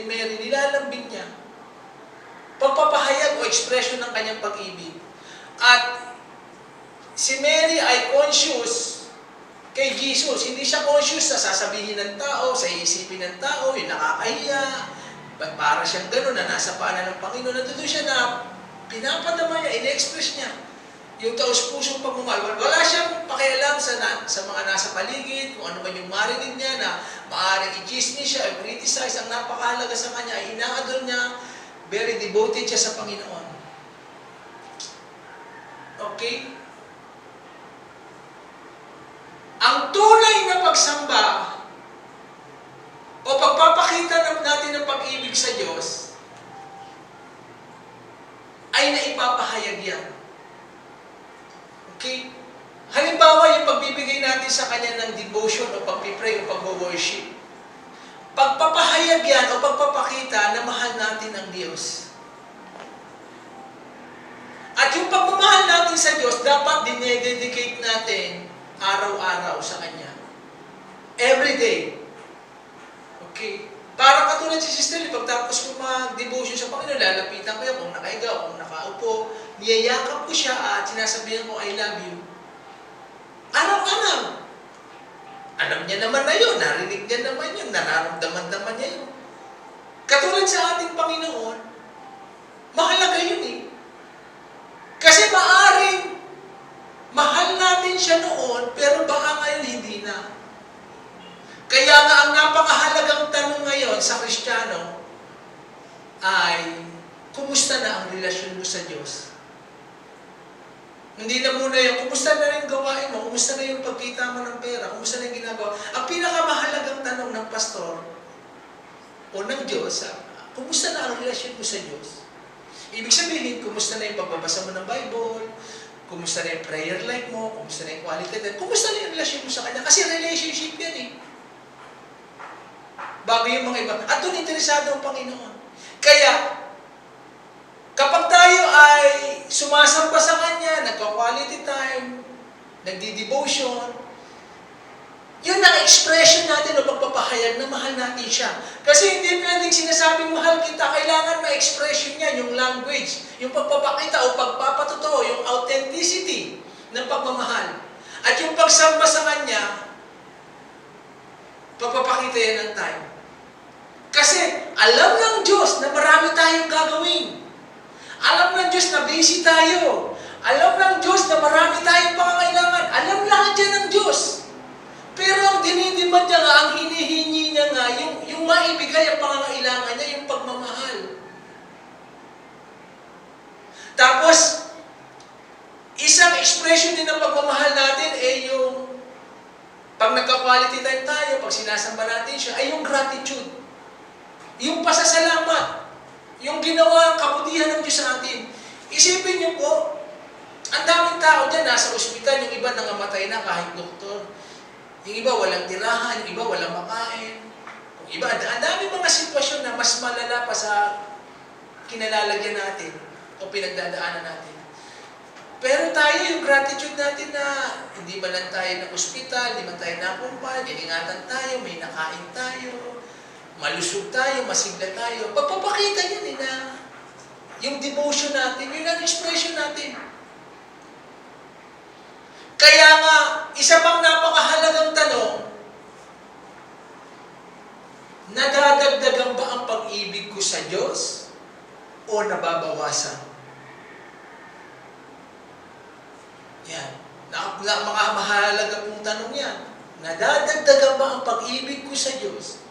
Mary, nilalambing niya. Pagpapahayag o ekspresyon ng kanyang pag-ibig. At si Mary ay conscious kay Jesus. Hindi siya conscious sa sasabihin ng tao, sa iisipin ng tao, yung nakakahiya, ba't para siyang gano'n na nasa paanan ng Panginoon. Natuto siya na pinapadama niya, in-express niya yung taos-pusong pagmamahal. Wala siyang pakialam sa mga nasa paligid, kung ano man yung marinig niya na maaaring i-chismis siya, i-criticize. Ang napakahalaga sa kanya ay inaadol niya, very devoted siya sa Panginoon. Okay? Ang tunay na pagsamba o pagpapakita natin ng pag-ibig sa Diyos ay naipapahayag yan. Okay? Halimbawa, yung pagbibigay natin sa Kanya ng devotion o pag-pray o pag-worship. Pagpapahayag yan o pagpapakita na mahal natin ang Diyos. At yung pagmamahal natin sa Diyos, dapat dinededicate natin araw-araw sa Kanya. Every day. Okay? Para katulad si Sister Lee, pagtapos ko mag-devotion sa Panginoon, lalapitan ko yan kung nakaiga, kung nakaupo, niyayakap ko siya at sinasabihan ko, I love you. Araw-araw. Alam niya naman na yun, narinig niya naman yun, nararamdaman naman niya yun. Katulad sa ating Panginoon, mahalaga yun eh. Kasi maaring mahal natin siya noon, pero baka ngayon hindi na. Kaya nga ang napakahalagang tanong ngayon sa Kristiyano ay, kumusta na ang relasyon mo sa Diyos? Hindi na muna yung, kumusta na rin gawain mo, kumusta na yung pagkita mo ng pera, kumusta na yung ginagawa. Ang pinakamahalagang tanong ng pastor o ng Diyos, kumusta na ang relasyon mo sa Diyos? Ibig sabihin, kumusta na yung pagbabasa mo ng Bible, kumusta na yung prayer life mo, kumusta na yung quality time, kumusta na yung relasyon mo sa Kanya? Kasi relationship yan eh. Bago yung mga iba. At doon interesado ang Panginoon. Kaya, kapag tayo ay sumasamba sa Kanya, nagka-quality time, nagdi-devotion, yun ang expression natin o pagpapahayag na mahal natin siya. Kasi hindi pwedeng sinasabing mahal kita, kailangan ma-expression niya, yung language, yung pagpapakita o pagpapatotoo, yung authenticity ng pagmamahal. At yung pagsamba sa Kanya, pagpapakita yan ng time. Kasi alam ng Diyos na marami tayong gagawin. Alam ng Diyos na busy tayo. Alam ng Diyos na marami tayong pangangailangan. Alam lahat yan ng Diyos. Pero ang dinidemand niya nga, ang hinihingi niya nga, yung maibigay ang pangangailangan niya, yung pagmamahal. Tapos, isang expression din ng pagmamahal natin ay yung pag nagka-quality time tayo, pag sinasamba natin siya, ay yung gratitude. Yung pasasalamat. Yung ginawa ang kabutihan ng Diyos sa atin. Isipin niyo po, ang daming tao dyan, nasa ospital, yung iba nangamatay na kahit doktor. Yung iba walang tirahan, yung iba walang makain. Yung iba, ang daming mga sitwasyon na mas malala pa sa kinalalagyan natin o pinagdadaanan natin. Pero tayo, yung gratitude natin na hindi man lang tayo na ospital, hindi man tayo nakumpal, iningatan tayo, may nakain tayo, malusog tayo, masigla tayo. Pagpapakita yan na yung devotion natin, yun ang expression natin. Kaya nga, isa pang napakahalagang tanong, nadadagdagan ba ang pag-ibig ko sa Diyos o nababawasan? Yan. Mga mahalaga pong tanong yan. Nadadagdagan ba ang pag-ibig ko sa Diyos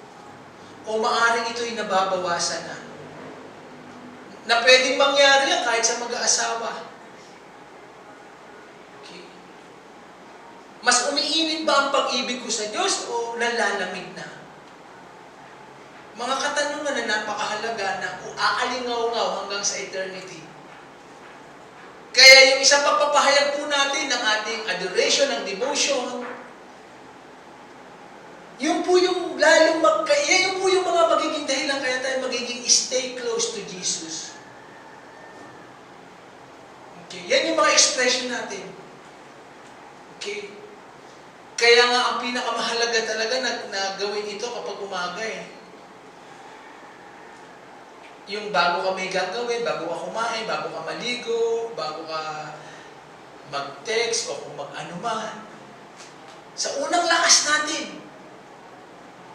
o maaaring ito'y nababawasan na? Na pwedeng mangyari yan kahit sa mag-aasawa. Okay. Mas umiinit ba ang pag-ibig ko sa Diyos o nalalamig na? Mga katanungan na napakahalaga na aalingaw-ngaw hanggang sa eternity. Kaya yung isang pagpapahayag po natin ng ating adoration, ng devotion, yun po yung lalong yun po yung mga magiging dahilan kaya tayo magiging stay close to Jesus. Okay, yan yung mga expression natin. Okay. Kaya nga ang pinakamahalaga talaga na gawin ito kapag umaga yung bago ka may gagawin, bago ka kumain, bago ka maligo, bago ka mag-text o kung mag-ano man. Sa unang lakas natin,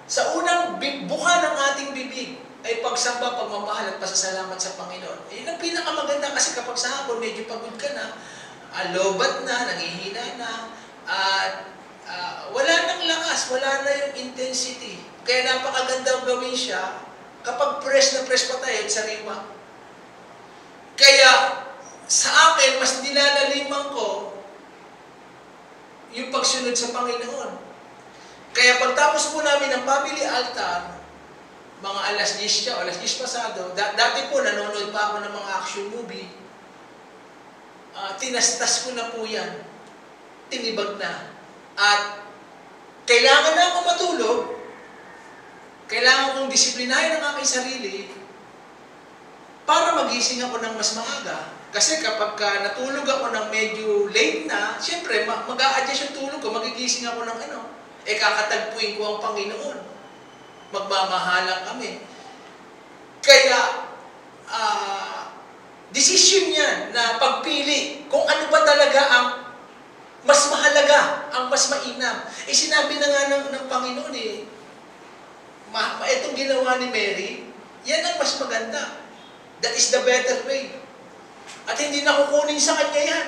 sa unang buka ng ating bibig, ay pagsamba, pagmamahal at pasasalamat sa Panginoon. Yun ang pinakamaganda kasi kapag sa hapon, medyo pagod ka na, lobat na, nangihina na, at wala nang lakas, wala na yung intensity. Kaya napakagandang gawin siya kapag press na press pa tayo sa sariwa. Kaya, sa akin, mas nilalaliman ko yung pagsunod sa Panginoon. Kaya pagtapos po namin ng family altar, mga alas 10 siya, alas 10 pasado, dati po nanonood pa ako ng mga action movie, tinastas ko na po yan, tinibag na. At kailangan na ako matulog, kailangan kong disiplinahin ang aking sarili para magising ako ng mas maaga. Kasi kapag natulog ako ng medyo late na, siyempre mag-a-adjust yung tulog ko, magigising ako ng kakatagpuin ko ang Panginoon. Magmamahalan kami. Kaya, decision yan na pagpili kung ano ba talaga ang mas mahalaga, ang mas mainam. Sinabi na nga ng Panginoon itong ginawa ni Mary, yan ang mas maganda. That is the better way. At hindi na kukunin sa kanya yan.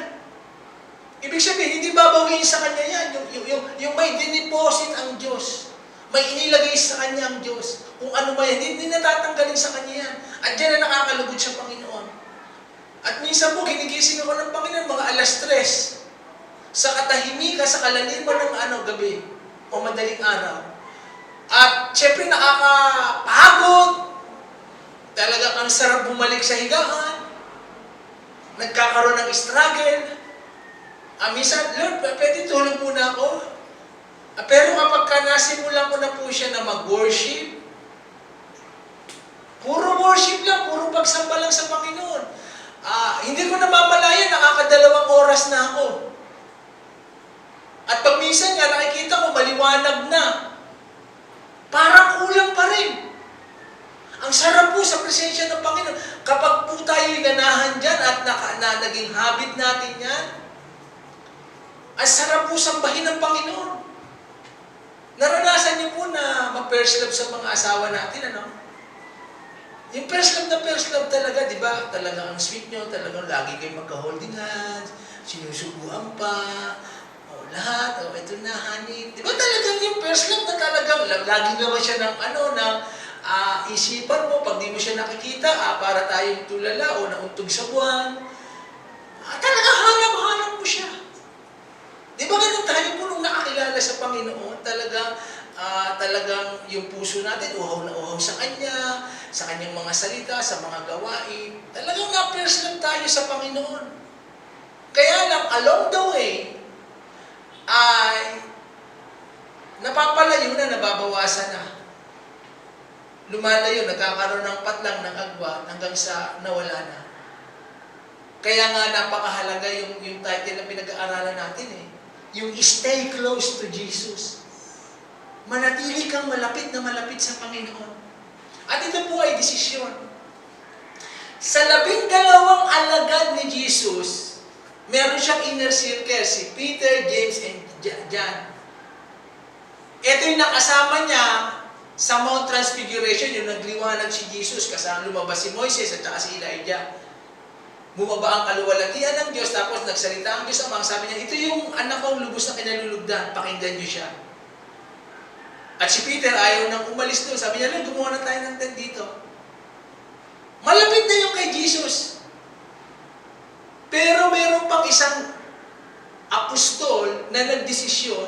Ibig sabihin, hindi babawiin sa kanya yan. Yung may diniposit ang Diyos. May inilagay sa kanya ang Diyos. Kung ano ba yan, hindi natatanggalin sa kanya yan. At yan na nakakalugod sa Panginoon. At minsan po, ginigising ako ng Panginoon mga alas 3. Sa katahimikan, sa kalaliman ng gabi o madaling araw. At syempre nakakapagod. Talaga ang sarap bumalik sa higaan. Nagkakaroon ng struggle. Minsan, Lord, pwede tulog muna ako. Pero kapag nasimulan ko na po siya na mag-worship, puro worship lang, puro pagsamba lang sa Panginoon. Hindi ko namamalayan, nakakadalawang oras na ako. At pag minsan nga, nakikita ko, maliwanag na. Parang kulang pa rin. Ang sarap po sa presensya ng Panginoon. Kapag po tayo'y ganahan dyan at naging habit natin yan, ang sarap po sambahin ng Panginoon. Naranasan niyo po na ma-first love sa mga asawa natin, Yung first love talaga, di ba? Talagang ang sweet nyo, talagang lagi kayo magka-holding hands, sinusubuhan pa, lahat, ito na, honey. Di ba talagang yung first love na talagang, lagi naman siya ng isipan mo, pag di mo siya nakikita, para tayong tulala o nauntog sa buwan. Talagang hanap mo siya. Di ba ganun tayo po nung nakakilala sa Panginoon, talagang yung puso natin, uhaw na uhaw sa Kanya, sa Kanyang mga salita, sa mga gawain. Talagang na-first love tayo sa Panginoon. Kaya lang, along the way, ay napapalayo na, nababawasan na. Lumalayo, nagkakaroon ng patlang ng agwa hanggang sa nawala na. Kaya nga napakahalaga yung title na pinag-aaralan natin eh. Yung stay close to Jesus. Manatili kang malapit na malapit sa Panginoon. At ito po ay desisyon. Sa 12 alagad ni Jesus, meron siyang inner circle, si Peter, James, and John. Ito yung nakasama niya sa Mount Transfiguration, yung nagliwanag si Jesus, kasama lumabas si Moises at saka si Elijah. Bumaba ang kaluwalhatian ng Diyos, tapos nagsalita ang Diyos Amang. Sabi niya, ito yung anak kong lubos na kinalulugdan, pakinggan niyo siya. At si Peter ayaw nang umalis doon. Sabi niya, gumawa na tayo ng tent dito. Malapit na yung kay Jesus. Pero meron pang isang apostol na nagdesisyon,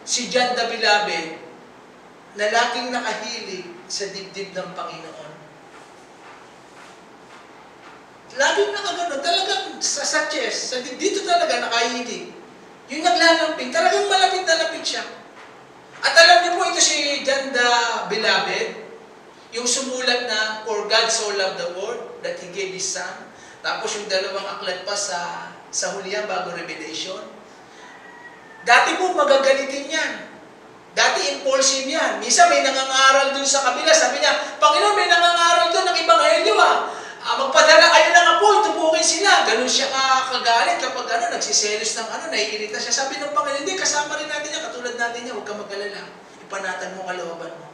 si John the Beloved, na laging nakahilig sa dibdib ng Panginoon. Laging nakagano, talagang sa chest, dito talaga nakahilig. Yung naglalamping, talagang malapit na lapit siya. At alam niyo po, ito si John the Beloved, yung sumulat na, For God so loved the world, that He gave His Son. Tapos yung dalawang aklat pa sa hulihan bago Revelation. Dati po magagalitin yan. Dati impulsive yan. Minsan may nangangaral dun sa kabila. Sabi niya, Panginoon, may nangangaral dun ng Ebanghelyo magpadala kayo ng apoy, tubukin sila. Ganun siya kagalit kapag nagsiselos ng naiirita siya. Sabi ng Panginoon, hindi, kasama rin natin yan, katulad natin yan, huwag kang mag-alala. Ipanatan mo kalooban mo.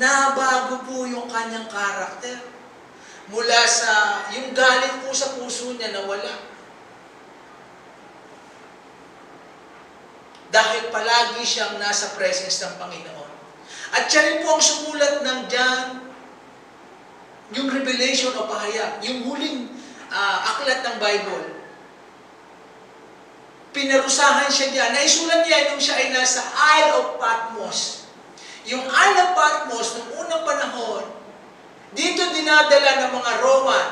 Nabago po yung kanyang karakter. Mula sa, yung galit po sa puso niya nawala. Dahil palagi siyang nasa presence ng Panginoon. At siya rin po ang sumulat ng John, yung Revelation o pahayag, yung huling aklat ng Bible. Pinarusahan siya diyan. Naisulat niya nung siya ay nasa Isle of Patmos. Yung Isle of Patmos, nung unang panahon, dito dinadala ng mga Roman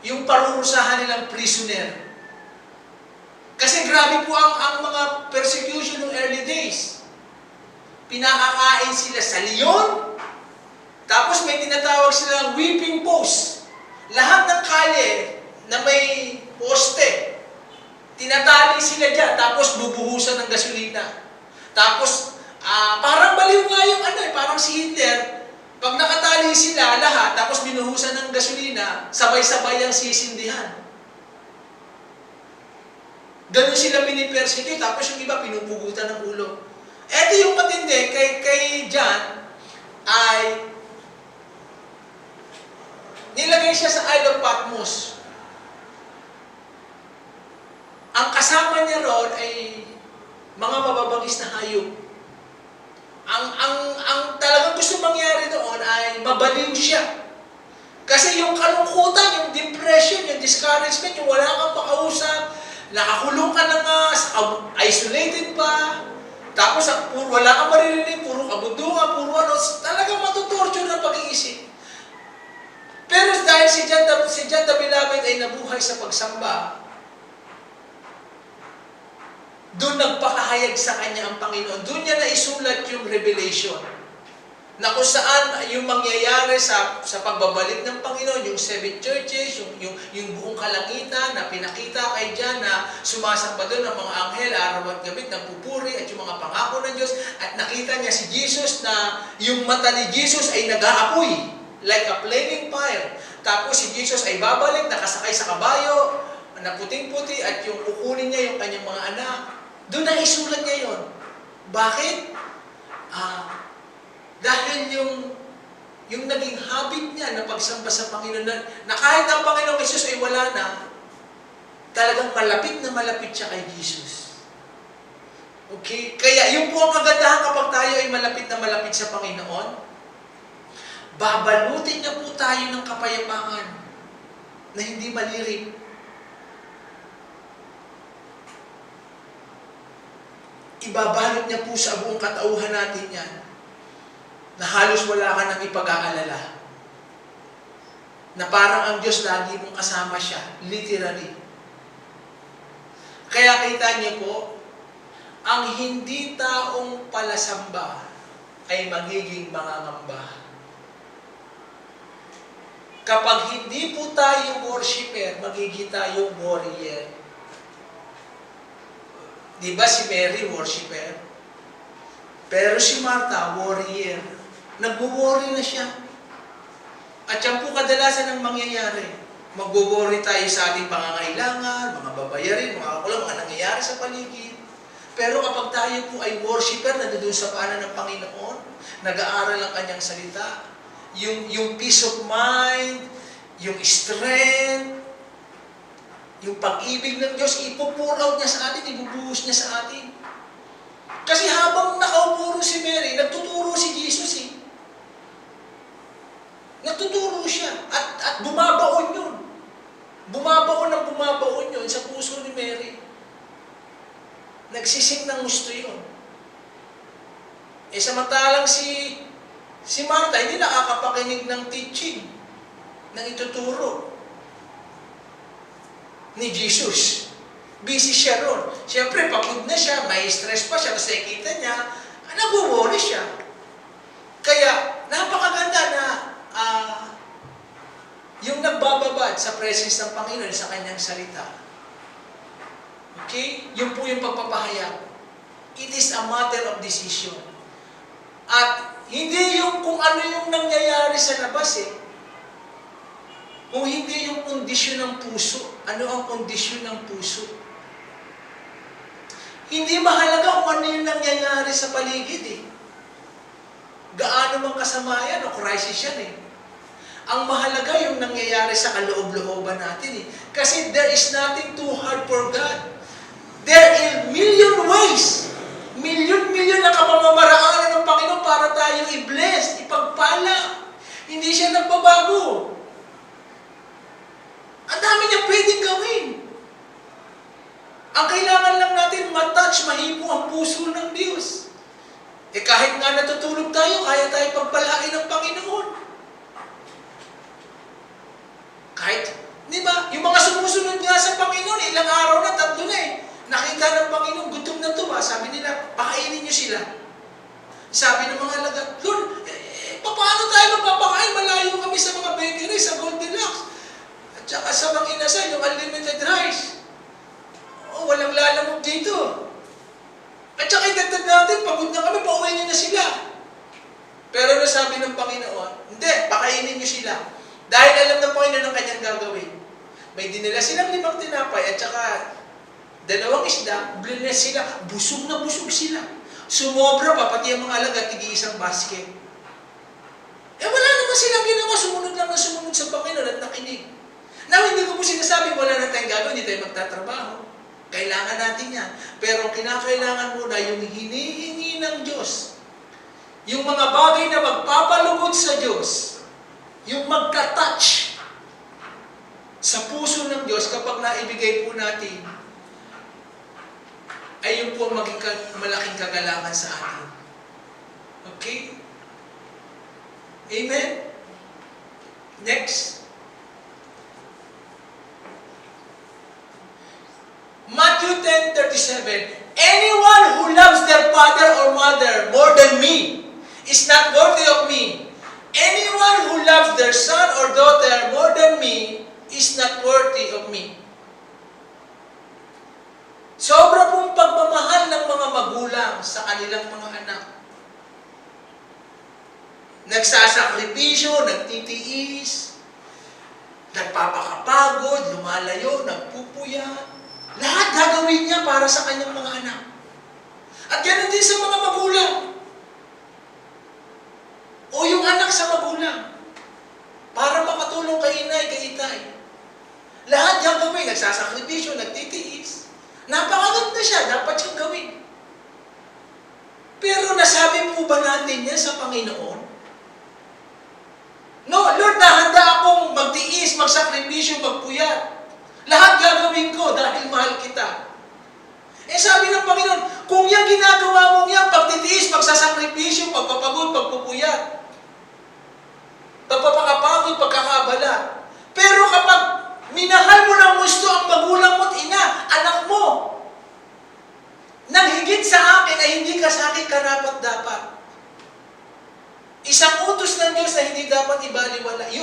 yung parurusahan nilang prisoner. Kasi grabe po ang mga persecution ng early days. Pinakakain sila sa leon, tapos may tinatawag silang whipping post. Lahat ng kalye na may poste, tinatali sila dyan, tapos bubuhusan ng gasolina. Tapos, parang baliw nga yung parang si Hitler, pag nakatali sila lahat, tapos binuhusan ng gasolina, sabay-sabay ang sisindihan. Ganun sila pinipersecute, tapos yung iba pinupugutan ng ulo. Eto yung matindi, kay John, ay nilagay siya sa Isle of Patmos. Ang kasama niya ron ay mga mababagis na hayop. Ang talagang gusto mangyari doon ay mabaliw siya. Kasi yung kalungkutan, yung depression, yung discouragement, yung wala kang makausap, nakakulong ka na nga, isolated pa, tapos wala kang maririnig, puro kabundukan, puro talagang matutorture na pag-iisip. Pero dahil si John the Beloved ay nabuhay sa pagsamba, doon nagpakahayag sa kanya ang Panginoon. Doon niya naisulat yung Revelation. Na kung saan yung mangyayari sa pagbabalik ng Panginoon, yung 7 churches, yung buong kalangitan na pinakita kay John na sumasamba doon ng mga anghel, araw at gabi, nagpupuri at yung mga pangako ng Diyos. At nakita niya si Jesus na yung mata ni Jesus ay nag-aapoy, like a flaming fire. Tapos si Jesus ay babalik, nakasakay sa kabayo, na puting-puti, at yung kukunin niya yung kanyang mga anak. Doon na isulat niya yun. Bakit? Dahil yung naging habit niya na pagsamba sa Panginoon, na kahit ang Panginoong Jesus ay wala na, talagang malapit na malapit siya kay Jesus. Okay? Kaya yung po ang kagandahan kapag tayo ay malapit na malapit sa Panginoon, babalutin niya po tayo ng kapayapaan na hindi malirik. Ibabalot niya po sa buong katauhan natin yan na halos wala ka nang ipag-aalala. Na parang ang Diyos lagi mong kasama siya, literally. Kaya kita niyo po, ang hindi taong palasamba ay magiging mangangamba. Kapag hindi po tayo worshiper, magiging tayo warrior. Di ba si Mary worshiper? Pero si Martha, warrior. Nagwo-worry na siya. At yan po kadalasan ang mangyayari. Magwo-worry tayo sa ating pangangailangan, mga babayarin, mga kakulang, mga nangyayari sa paligid. Pero kapag tayo po ay worshiper, nandoon sa paanan ng Panginoon, nag-aaral ang kanyang salita, yung peace of mind, yung strength, yung pag-ibig ng Diyos, ipo-pour out niya sa atin, ibubuhos niya sa atin. Kasi habang nakaupo si Mary, nagtuturo si Jesus eh. Nagtuturo siya at bumabaon yun. Bumabaon yun sa puso ni Mary. Nagsising ng gusto yun. Samantalang si Martha, hindi nakakapakinig ng teaching, ng ituturo ni Jesus. Busy siya ron. Siyempre, pagod na siya, may stress pa siya, kasi nakikita niya, nag-worry siya. Kaya, napakaganda na yung nagbababad sa presence ng Panginoon sa kanyang salita. Okay? Yun po yung pagpapahayag. It is a matter of decision. At hindi yung kung ano yung nangyayari sa labas eh. Kung hindi yung kondisyon ng puso. Ano ang kondisyon ng puso? Hindi mahalaga kung ano yung nangyayari sa paligid eh. Gaano mang kasama yan o crisis yan eh. Ang mahalaga yung nangyayari sa kaloob-looban natin eh. Kasi there is nothing too hard for God. There are million ways, milyon na kapamamaraanan ng Panginoon para tayo i-bless, ipagpala. Hindi siya nagbabago. Ang dami niya pwedeng gawin. Ang kailangan lang natin matouch, mahipo ang puso ng Diyos. Kahit nga natutulog tayo, kaya tayo pagpalain ng Panginoon. Kahit, di ba, yung mga sumusunod nga sa Panginoon, ilang araw na, 3 na eh. Nakita ng Panginoon, gutom na to ba? Sabi nila, pakainin niyo sila. Sabi ng mga alagad, Lord, paano tayo magpapakain? Malayo kami sa mga bakery, sa Goldilocks. At saka sa mga inasal, yung unlimited rice. Walang lalamog dito. At saka idagdag natin, pagod na kami, pauwi niyo na sila. Pero nasabi ng Panginoon, hindi, pakainin niyo sila. Dahil alam ng Panginoon ang kanyang gagawin. May dinala silang 5 tinapay at saka 2 isda, bless sila, busog na busog sila. Sumobra pa, pati ang mga alagad, tig-1 basket. Wala naman silang ginawa, sumunod lang na sumunod sa Panginoon at nakinig. Now, hindi ko po sinasabi, wala na tayong gagawin, hindi tayo magtatrabaho. Kailangan natin yan. Pero kinakailangan muna yung hinihingi ng Diyos. Yung mga bagay na magpapalugod sa Diyos. Yung magka-touch sa puso ng Diyos kapag naibigay po natin, ay yun po maging malaking kagalakan sa atin. Okay? Amen? Next. Matthew 10:37. Anyone who loves their father or mother more than me is not worthy of me. Anyone who loves their son or daughter more than me is not worthy of me. Sobra pong pagmamahal ng mga magulang sa kanilang mga anak. Nagsasakripisyo, nagtitiis, nagpapakapagod, lumalayo, nagpupuyat. Lahat gagawin niya para sa kanyang mga anak. At ganoon din sa mga magulang. O yung anak sa magulang. Para makatulong kay inay, kay itay. Lahat gagawin, nagsasakripisyo, nagtitiis. Napakaganda siya, dapat siyang gawin. Pero nasabi po ba natin yan sa Panginoon? No, Lord, nahanda akong magtiis, magsakripisyo, magpuyat. Lahat gagawin ko dahil mahal kita. Sabi ng Panginoon, kung yung ginagawa mong yan, pagtitiis, pagsasakripisyo, pagpapagod, pagpupuyat, pagpapakapagod, pagkakabala. Pero kapag minahal mo ng gusto ang magulang mo at ina, anak mo, nang higit sa akin ay hindi ka sa akin karapat-dapat. Isang utos ng Diyos na hindi dapat ibaliwala. You